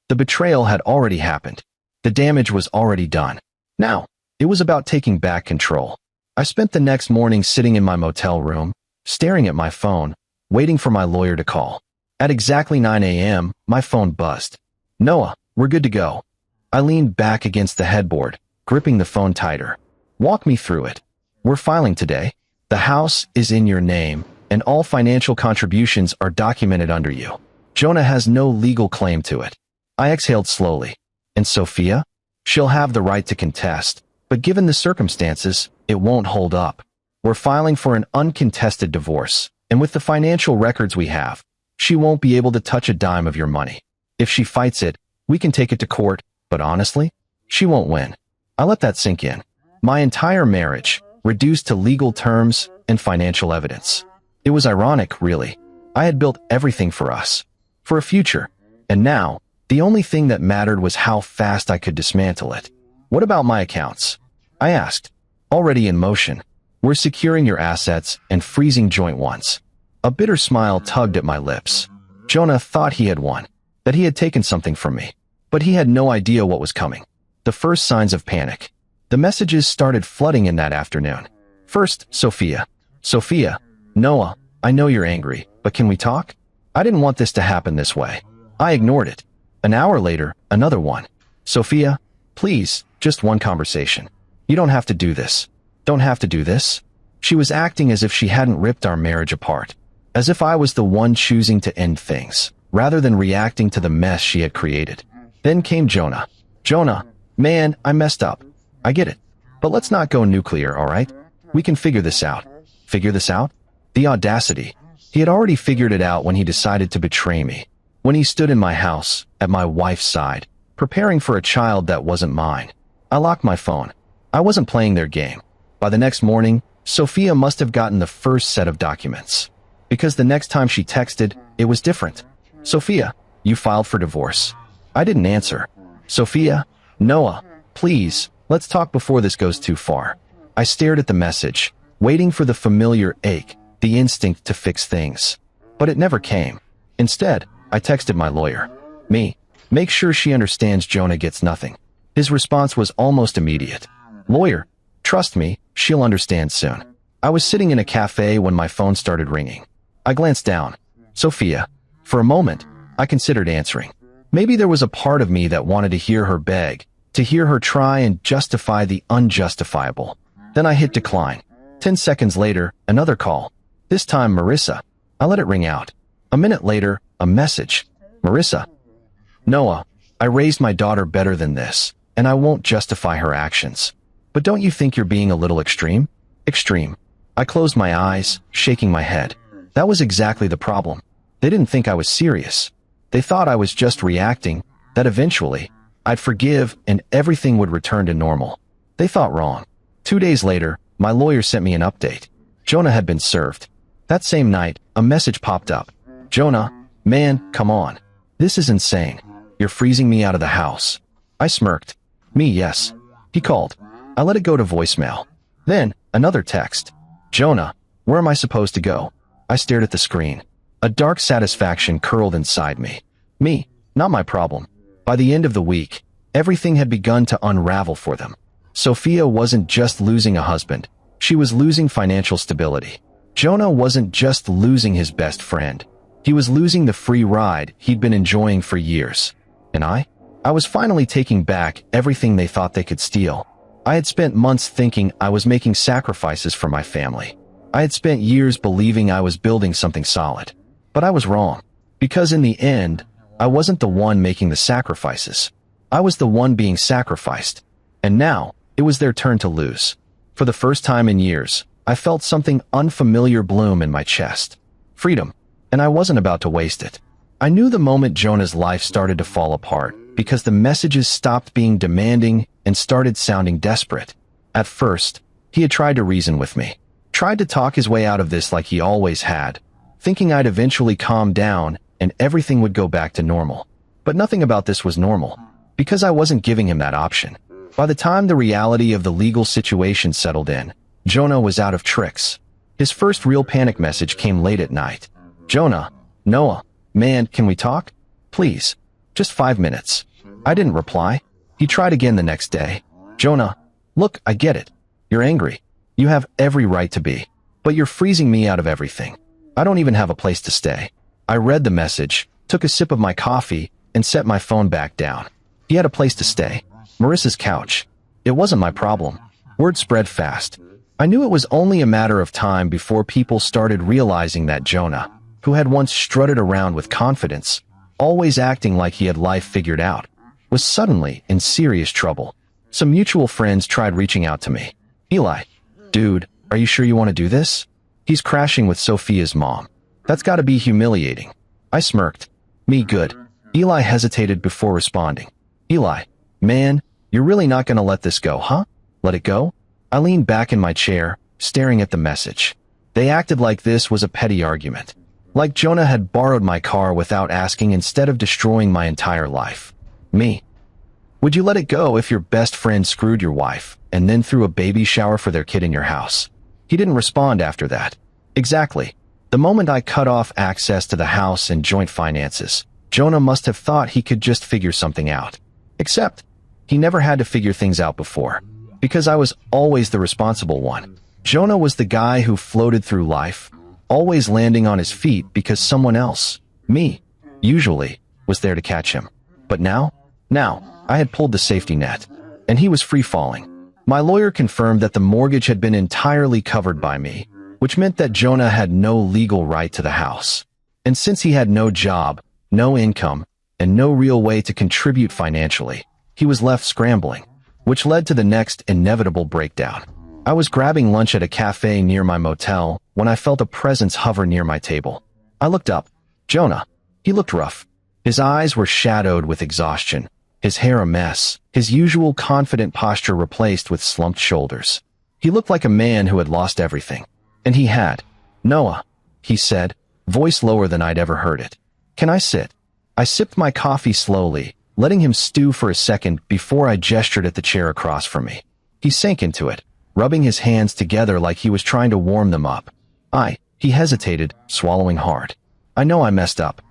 The betrayal had already happened. The damage was already done. Now, it was about taking back control. I spent the next morning sitting in my motel room, staring at my phone, waiting for my lawyer to call. At exactly 9 a.m., my phone buzzed. Noah, we're good to go. I leaned back against the headboard, gripping the phone tighter. Walk me through it. We're filing today. The house is in your name, and all financial contributions are documented under you. Jonah has no legal claim to it. I exhaled slowly. And Sophia? She'll have the right to contest, but given the circumstances, it won't hold up. We're filing for an uncontested divorce, and with the financial records we have, she won't be able to touch a dime of your money. If she fights it, we can take it to court, but honestly, she won't win. I let that sink in. My entire marriage, reduced to legal terms and financial evidence. It was ironic, really. I had built everything for us, for a future, and now, the only thing that mattered was how fast I could dismantle it. What about my accounts? I asked. Already in motion. We're securing your assets and freezing joint ones. A bitter smile tugged at my lips. Jonah thought he had won, that he had taken something from me, but he had no idea what was coming. The first signs of panic. The messages started flooding in that afternoon. First, Sophia. Sophia, Noah, I know you're angry, but can we talk? I didn't want this to happen this way. I ignored it. An hour later, another one. Sophia, please, just one conversation. You don't have to do this. Don't have to do this. She was acting as if she hadn't ripped our marriage apart. As if I was the one choosing to end things, rather than reacting to the mess she had created. Then came Jonah. Jonah, man, I messed up. I get it. But let's not go nuclear, all right? We can figure this out. Figure this out? The audacity. He had already figured it out when he decided to betray me. When he stood in my house, at my wife's side, preparing for a child that wasn't mine. I locked my phone. I wasn't playing their game. By the next morning, Sophia must have gotten the first set of documents. Because the next time she texted, it was different. Sophia, you filed for divorce. I didn't answer. Sophia, Noah, please, let's talk before this goes too far. I stared at the message, waiting for the familiar ache, the instinct to fix things. But it never came. Instead, I texted my lawyer. Make sure she understands Jonah gets nothing. His response was almost immediate. Lawyer, trust me, she'll understand soon. I was sitting in a cafe when my phone started ringing. I glanced down. Sophia. For a moment, I considered answering. Maybe there was a part of me that wanted to hear her beg, to hear her try and justify the unjustifiable. Then I hit decline. 10 seconds later, another call. This time, Marissa. I let it ring out. A minute later, a message. Marissa. Noah, I raised my daughter better than this, and I won't justify her actions. But don't you think you're being a little extreme? Extreme. I closed my eyes, shaking my head. That was exactly the problem. They didn't think I was serious. They thought I was just reacting, that eventually, I'd forgive and everything would return to normal. They thought wrong. 2 days later, my lawyer sent me an update. Jonah had been served. That same night, a message popped up. Jonah, man, come on. This is insane. You're freezing me out of the house. I smirked. Yes. He called. I let it go to voicemail. Then, another text. Jonah, where am I supposed to go? I stared at the screen. A dark satisfaction curled inside me. Not my problem. By the end of the week, everything had begun to unravel for them. Sophia wasn't just losing a husband. She was losing financial stability. Jonah wasn't just losing his best friend. He was losing the free ride he'd been enjoying for years. And I was finally taking back everything they thought they could steal. I had spent months thinking I was making sacrifices for my family. I had spent years believing I was building something solid. But I was wrong. Because in the end, I wasn't the one making the sacrifices. I was the one being sacrificed. And now, it was their turn to lose. For the first time in years, I felt something unfamiliar bloom in my chest. Freedom. And I wasn't about to waste it. I knew the moment Jonah's life started to fall apart because the messages stopped being demanding and started sounding desperate. At first, he had tried to reason with me. Tried to talk his way out of this like he always had, thinking I'd eventually calm down and everything would go back to normal. But nothing about this was normal, because I wasn't giving him that option. By the time the reality of the legal situation settled in, Jonah was out of tricks. His first real panic message came late at night. Jonah, Noah, man, can we talk? Please. Just 5 minutes. I didn't reply. He tried again the next day. Jonah, look, I get it. You're angry. You have every right to be. But you're freezing me out of everything. I don't even have a place to stay. I read the message, took a sip of my coffee, and set my phone back down. He had a place to stay. Marissa's couch. It wasn't my problem. Word spread fast. I knew it was only a matter of time before people started realizing that Jonah, who had once strutted around with confidence, always acting like he had life figured out, was suddenly in serious trouble. Some mutual friends tried reaching out to me. Eli, dude, are you sure you want to do this? He's crashing with Sophia's mom. That's got to be humiliating. I smirked. Me good. Eli hesitated before responding. Eli, man, you're really not going to let this go, huh? Let it go? I leaned back in my chair, staring at the message. They acted like this was a petty argument. Like Jonah had borrowed my car without asking instead of destroying my entire life. Me. Would you let it go if your best friend screwed your wife and then threw a baby shower for their kid in your house? He didn't respond after that. Exactly. The moment I cut off access to the house and joint finances, Jonah must have thought he could just figure something out. Except, he never had to figure things out before. Because I was always the responsible one. Jonah was the guy who floated through life, always landing on his feet because someone else, me, usually, was there to catch him. But now, I had pulled the safety net, and he was free falling. My lawyer confirmed that the mortgage had been entirely covered by me, which meant that Jonah had no legal right to the house. And since he had no job, no income, and no real way to contribute financially, he was left scrambling, which led to the next inevitable breakdown. I was grabbing lunch at a cafe near my motel when I felt a presence hover near my table. I looked up. Jonah. He looked rough. His eyes were shadowed with exhaustion, his hair a mess, his usual confident posture replaced with slumped shoulders. He looked like a man who had lost everything. And he had. "Noah," he said, voice lower than I'd ever heard it. "Can I sit?" I sipped my coffee slowly, letting him stew for a second before I gestured at the chair across from me. He sank into it, rubbing his hands together like he was trying to warm them up. He hesitated, swallowing hard. "I know I messed up."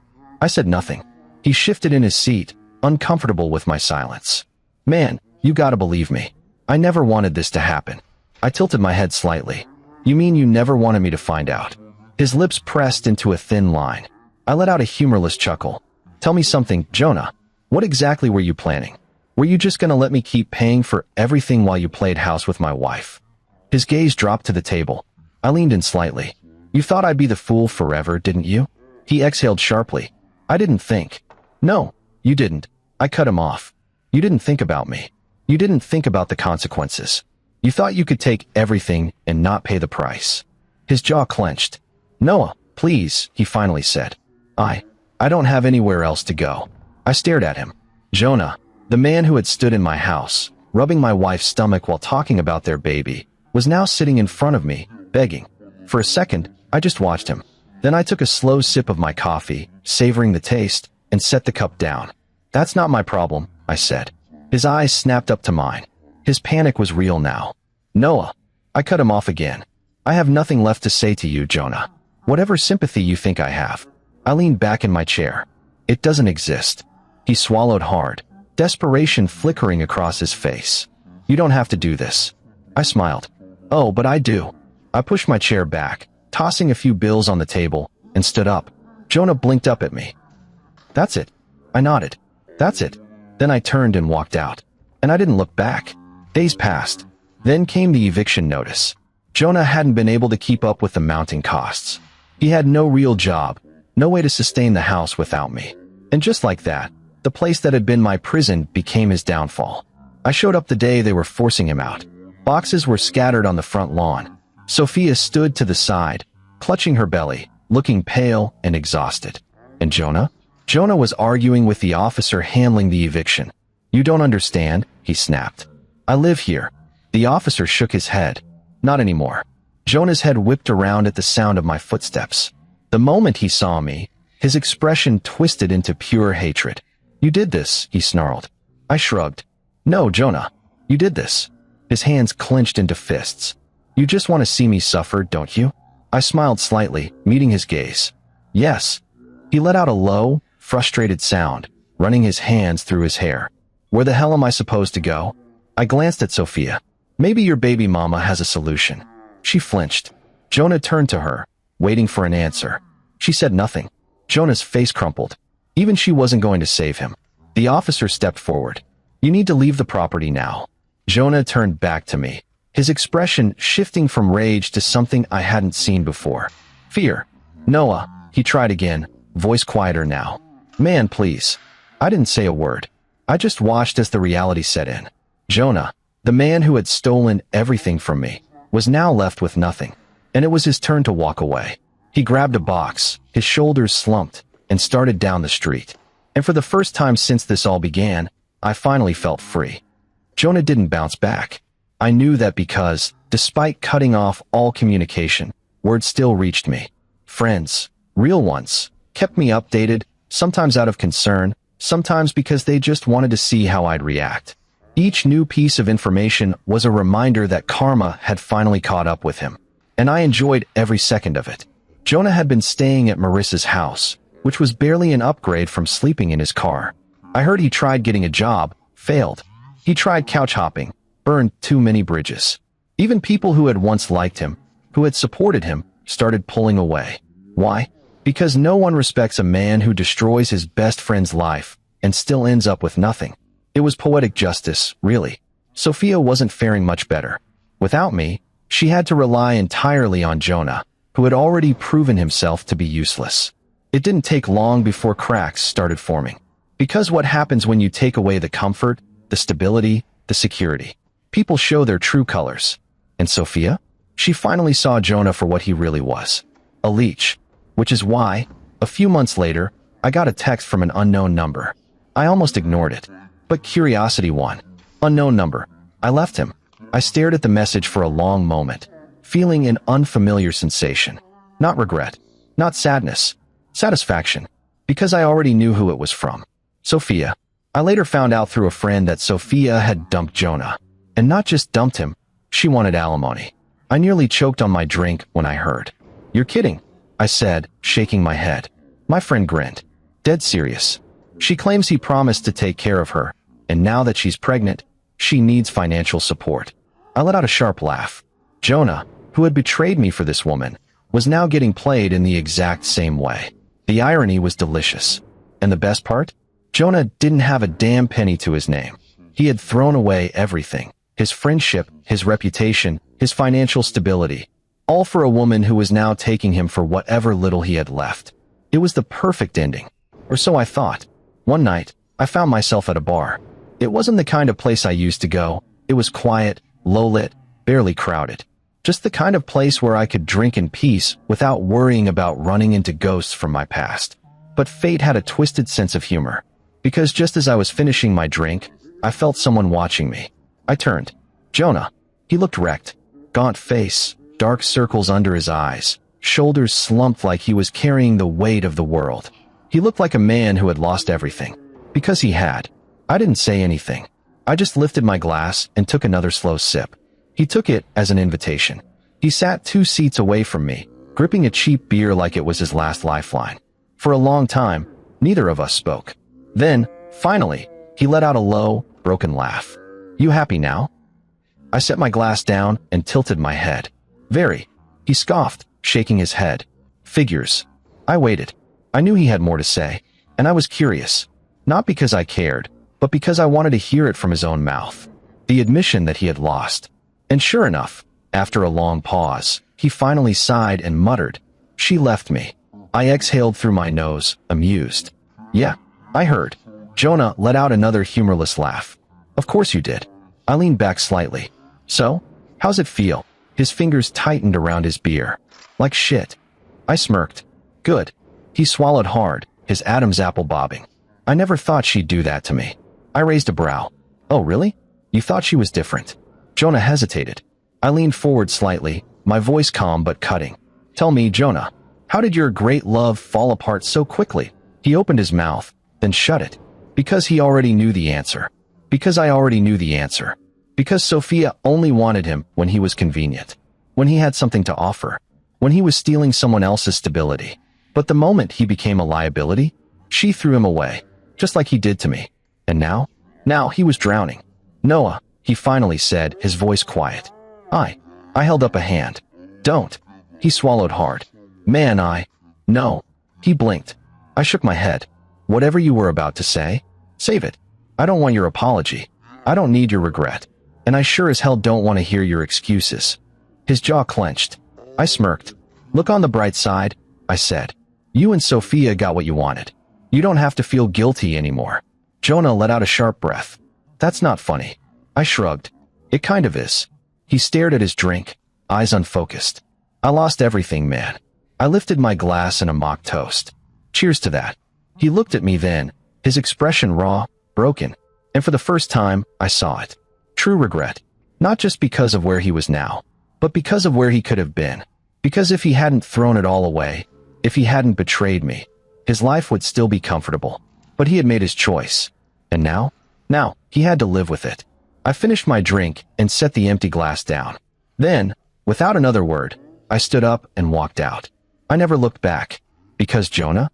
I said nothing. He shifted in his seat, uncomfortable with my silence. "Man, you gotta believe me. I never wanted this to happen." I tilted my head slightly. "You mean you never wanted me to find out?" His lips pressed into a thin line. I let out a humorless chuckle. "Tell me something, Jonah. What exactly were you planning? Were you just gonna let me keep paying for everything while you played house with my wife?" His gaze dropped to the table. I leaned in slightly. "You thought I'd be the fool forever, didn't you?" He exhaled sharply. "I didn't think." "No, you didn't." I cut him off. "You didn't think about me. You didn't think about the consequences. You thought you could take everything and not pay the price." His jaw clenched. "Noah, please," he finally said. I don't have anywhere else to go." I stared at him. Jonah, the man who had stood in my house, rubbing my wife's stomach while talking about their baby, was now sitting in front of me, begging. For a second, I just watched him. Then I took a slow sip of my coffee, savoring the taste, and set the cup down. "That's not my problem," I said. His eyes snapped up to mine. His panic was real now. "Noah." I cut him off again. "I have nothing left to say to you, Jonah. Whatever sympathy you think I have." I leaned back in my chair. "It doesn't exist." He swallowed hard, desperation flickering across his face. "You don't have to do this." I smiled. "Oh, but I do." I pushed my chair back, tossing a few bills on the table, and stood up. Jonah blinked up at me. "That's it." I nodded. "That's it." Then I turned and walked out. And I didn't look back. Days passed. Then came the eviction notice. Jonah hadn't been able to keep up with the mounting costs. He had no real job, no way to sustain the house without me. And just like that, the place that had been my prison became his downfall. I showed up the day they were forcing him out. Boxes were scattered on the front lawn. Sophia stood to the side, clutching her belly, looking pale and exhausted. And Jonah? Jonah was arguing with the officer handling the eviction. "You don't understand," he snapped. "I live here." The officer shook his head. "Not anymore." Jonah's head whipped around at the sound of my footsteps. The moment he saw me, his expression twisted into pure hatred. "You did this," he snarled. I shrugged. "No, Jonah. You did this." His hands clenched into fists. "You just want to see me suffer, don't you?" I smiled slightly, meeting his gaze. "Yes." He let out a low, frustrated sound, running his hands through his hair. "Where the hell am I supposed to go?" I glanced at Sophia. "Maybe your baby mama has a solution." She flinched. Jonah turned to her, waiting for an answer. She said nothing. Jonah's face crumpled. Even she wasn't going to save him. The officer stepped forward. "You need to leave the property now." Jonah turned back to me, his expression shifting from rage to something I hadn't seen before. Fear. "Noah," he tried again, voice quieter now. "Man, please." I didn't say a word. I just watched as the reality set in. Jonah, the man who had stolen everything from me, was now left with nothing. And it was his turn to walk away. He grabbed a box, his shoulders slumped, and started down the street. And for the first time since this all began, I finally felt free. Jonah didn't bounce back. I knew that because, despite cutting off all communication, word still reached me. Friends, real ones, kept me updated, sometimes out of concern, sometimes because they just wanted to see how I'd react. Each new piece of information was a reminder that karma had finally caught up with him, and I enjoyed every second of it. Jonah had been staying at Marissa's house, which was barely an upgrade from sleeping in his car. I heard he tried getting a job, failed. He tried couch hopping, burned too many bridges. Even people who had once liked him, who had supported him, started pulling away. Why? Because no one respects a man who destroys his best friend's life and still ends up with nothing. It was poetic justice, really. Sophia wasn't faring much better. Without me, she had to rely entirely on Jonah, who had already proven himself to be useless. It didn't take long before cracks started forming. Because what happens when you take away the comfort, the stability, the security? People show their true colors. And Sophia? She finally saw Jonah for what he really was. A leech. Which is why, a few months later, I got a text from an unknown number. I almost ignored it. But curiosity won. Unknown number. I left him. I stared at the message for a long moment, feeling an unfamiliar sensation. Not regret, not sadness, satisfaction, because I already knew who it was from. Sophia. I later found out through a friend that Sophia had dumped Jonah. And not just dumped him, she wanted alimony. I nearly choked on my drink when I heard. "You're kidding," I said, shaking my head. My friend grinned. "Dead serious. She claims he promised to take care of her, and now that she's pregnant, she needs financial support." I let out a sharp laugh. Jonah, who had betrayed me for this woman, was now getting played in the exact same way. The irony was delicious. And the best part? Jonah didn't have a damn penny to his name. He had thrown away everything. His friendship, his reputation, his financial stability. All for a woman who was now taking him for whatever little he had left. It was the perfect ending. Or so I thought. One night, I found myself at a bar. It wasn't the kind of place I used to go. It was quiet, low-lit, barely crowded. Just the kind of place where I could drink in peace without worrying about running into ghosts from my past. But fate had a twisted sense of humor. Because just as I was finishing my drink, I felt someone watching me. I turned. Jonah. He looked wrecked. Gaunt face, dark circles under his eyes, shoulders slumped like he was carrying the weight of the world. He looked like a man who had lost everything. Because he had. I didn't say anything. I just lifted my glass and took another slow sip. He took it as an invitation. He sat 2 seats away from me, gripping a cheap beer like it was his last lifeline. For a long time, neither of us spoke. Then, finally, he let out a low, broken laugh. "You happy now?" I set my glass down and tilted my head. "Very." He scoffed, shaking his head. "Figures." I waited. I knew he had more to say, and I was curious. Not because I cared, but because I wanted to hear it from his own mouth. The admission that he had lost. And sure enough, after a long pause, he finally sighed and muttered, "She left me." I exhaled through my nose, amused. "Yeah, I heard." Jonah let out another humorless laugh. "Of course you did." I leaned back slightly. "So? How's it feel?" His fingers tightened around his beer. "Like shit." I smirked. "Good." He swallowed hard, his Adam's apple bobbing. "I never thought she'd do that to me." I raised a brow. "Oh, really? You thought she was different?" Jonah hesitated. I leaned forward slightly, my voice calm but cutting. "Tell me, Jonah, how did your great love fall apart so quickly?" He opened his mouth, then shut it. Because he already knew the answer. Because I already knew the answer. Because Sophia only wanted him when he was convenient. When he had something to offer. When he was stealing someone else's stability. But the moment he became a liability, she threw him away. Just like he did to me. And now? Now he was drowning. "Noah," he finally said, his voice quiet. I held up a hand. "Don't." He swallowed hard. "Man, No." He blinked. I shook my head. "Whatever you were about to say, save it. I don't want your apology. I don't need your regret. And I sure as hell don't want to hear your excuses." His jaw clenched. I smirked. "Look on the bright side," I said. "You and Sophia got what you wanted. You don't have to feel guilty anymore." Jonah let out a sharp breath. "That's not funny." I shrugged. "It kind of is." He stared at his drink, eyes unfocused. "I lost everything, man." I lifted my glass in a mock toast. "Cheers to that." He looked at me then, his expression raw, broken, and for the first time, I saw it. True regret. Not just because of where he was now, but because of where he could have been. Because if he hadn't thrown it all away, if he hadn't betrayed me, his life would still be comfortable. But he had made his choice. And now? Now, he had to live with it. I finished my drink and set the empty glass down. Then, without another word, I stood up and walked out. I never looked back. Because Jonah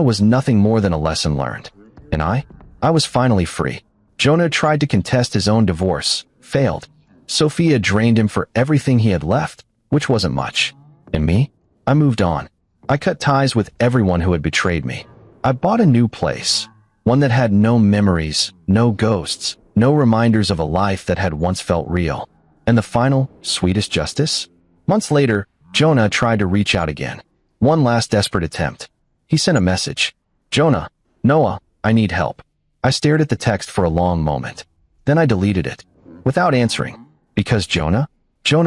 was nothing more than a lesson learned. And I was finally free. Jonah tried to contest his own divorce, failed. Sophia drained him for everything he had left, which wasn't much. And me? I moved on. I cut ties with everyone who had betrayed me. I bought a new place. One that had no memories, no ghosts, no reminders of a life that had once felt real. And the final, sweetest justice? Months later, Jonah tried to reach out again. One last desperate attempt. He sent a message. "Jonah, Noah, I need help." I stared at the text for a long moment. Then I deleted it. Without answering. Because Jonah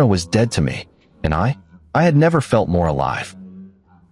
was dead to me. And I had never felt more alive.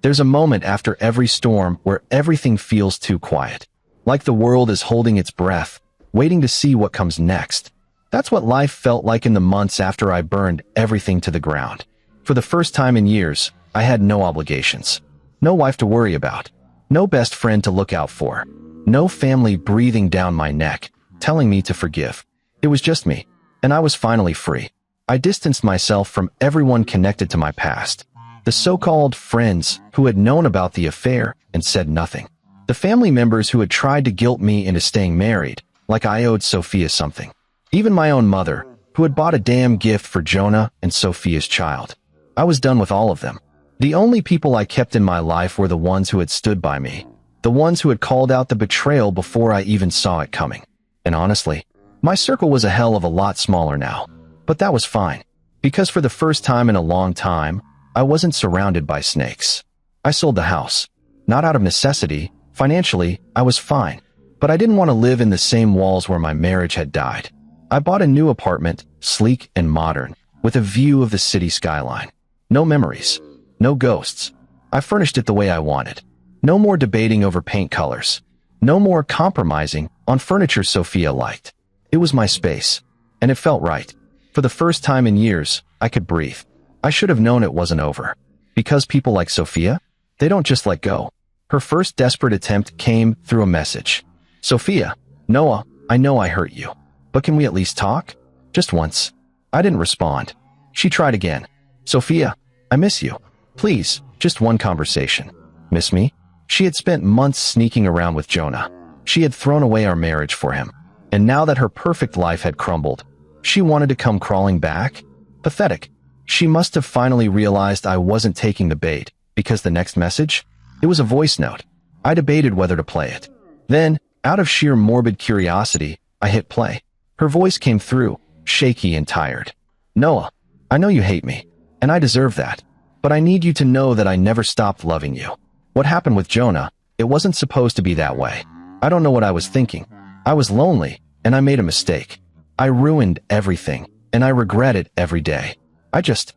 There's a moment after every storm where everything feels too quiet. Like the world is holding its breath, waiting to see what comes next. That's what life felt like in the months after I burned everything to the ground. For the first time in years, I had no obligations. No wife to worry about. No best friend to look out for. No family breathing down my neck, telling me to forgive. It was just me, and I was finally free. I distanced myself from everyone connected to my past. The so-called friends who had known about the affair and said nothing. The family members who had tried to guilt me into staying married, like I owed Sophia something. Even my own mother, who had bought a damn gift for Jonah and Sophia's child. I was done with all of them. The only people I kept in my life were the ones who had stood by me. The ones who had called out the betrayal before I even saw it coming. And honestly, my circle was a hell of a lot smaller now. But that was fine. Because for the first time in a long time, I wasn't surrounded by snakes. I sold the house. Not out of necessity. Financially, I was fine. But I didn't want to live in the same walls where my marriage had died. I bought a new apartment, sleek and modern, with a view of the city skyline. No memories. No ghosts. I furnished it the way I wanted. No more debating over paint colors. No more compromising on furniture Sophia liked. It was my space. And it felt right. For the first time in years, I could breathe. I should have known it wasn't over. Because people like Sophia, they don't just let go. Her first desperate attempt came through a message. Sophia, Noah, I know I hurt you. But can we at least talk? Just once. I didn't respond. She tried again. Sophia, I miss you. Please, just one conversation. Miss me? She had spent months sneaking around with Jonah. She had thrown away our marriage for him. And now that her perfect life had crumbled, she wanted to come crawling back? Pathetic. She must have finally realized I wasn't taking the bait, because the next message? It was a voice note. I debated whether to play it. Then, out of sheer morbid curiosity, I hit play. Her voice came through, shaky and tired. Noah, I know you hate me, and I deserve that. But I need you to know that I never stopped loving you. What happened with Jonah, it wasn't supposed to be that way. I don't know what I was thinking. I was lonely, and I made a mistake. I ruined everything, and I regret it every day. I just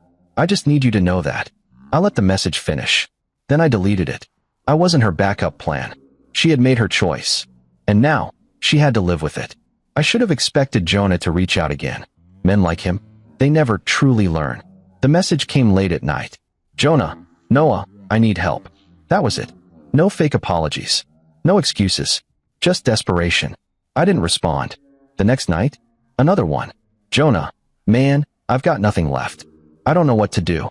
need you to know that. I let the message finish. Then I deleted it. I wasn't her backup plan. She had made her choice. And now, she had to live with it. I should have expected Jonah to reach out again. Men like him, they never truly learn. The message came late at night. Jonah, Noah, I need help. That was it. No fake apologies. No excuses. Just desperation. I didn't respond. The next night, another one. Jonah, man, I've got nothing left. I don't know what to do.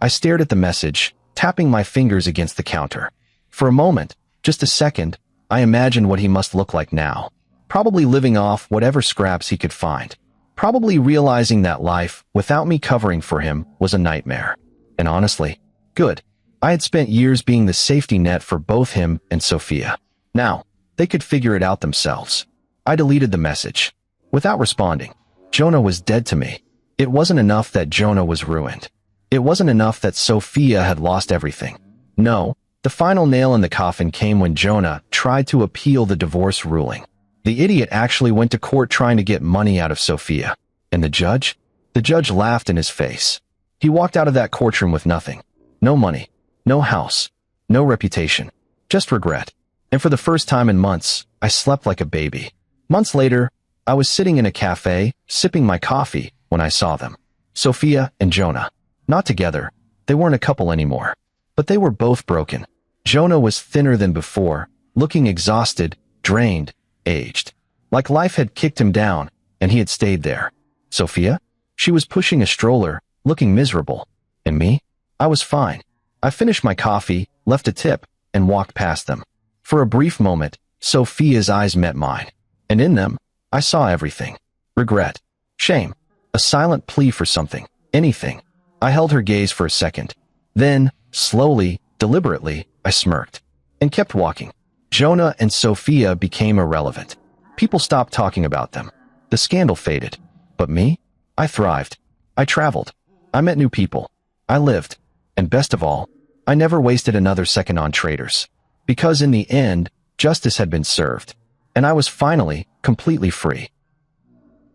I stared at the message, tapping my fingers against the counter. For a moment, just a second, I imagined what he must look like now. Probably living off whatever scraps he could find. Probably realizing that life, without me covering for him, was a nightmare. And honestly, good. I had spent years being the safety net for both him and Sophia. Now, they could figure it out themselves. I deleted the message. Without responding. Jonah was dead to me. It wasn't enough that Jonah was ruined. It wasn't enough that Sophia had lost everything. No, the final nail in the coffin came when Jonah tried to appeal the divorce ruling. The idiot actually went to court trying to get money out of Sophia. And the judge? The judge laughed in his face. He walked out of that courtroom with nothing. No money. No house. No reputation. Just regret. And for the first time in months, I slept like a baby. Months later, I was sitting in a cafe, sipping my coffee, when I saw them. Sophia and Jonah. Not together. They weren't a couple anymore. But they were both broken. Jonah was thinner than before, looking exhausted, drained, aged. Like life had kicked him down, and he had stayed there. Sophia? She was pushing a stroller, looking miserable. And me? I was fine. I finished my coffee, left a tip, and walked past them. For a brief moment, Sophia's eyes met mine. And in them, I saw everything. Regret. Shame. A silent plea for something. Anything. I held her gaze for a second. Then, slowly, deliberately, I smirked. And kept walking. Jonah and Sophia became irrelevant. People stopped talking about them. The scandal faded. But me? I thrived. I traveled. I met new people. I lived. And best of all, I never wasted another second on traitors. Because in the end, justice had been served. And I was finally, completely free.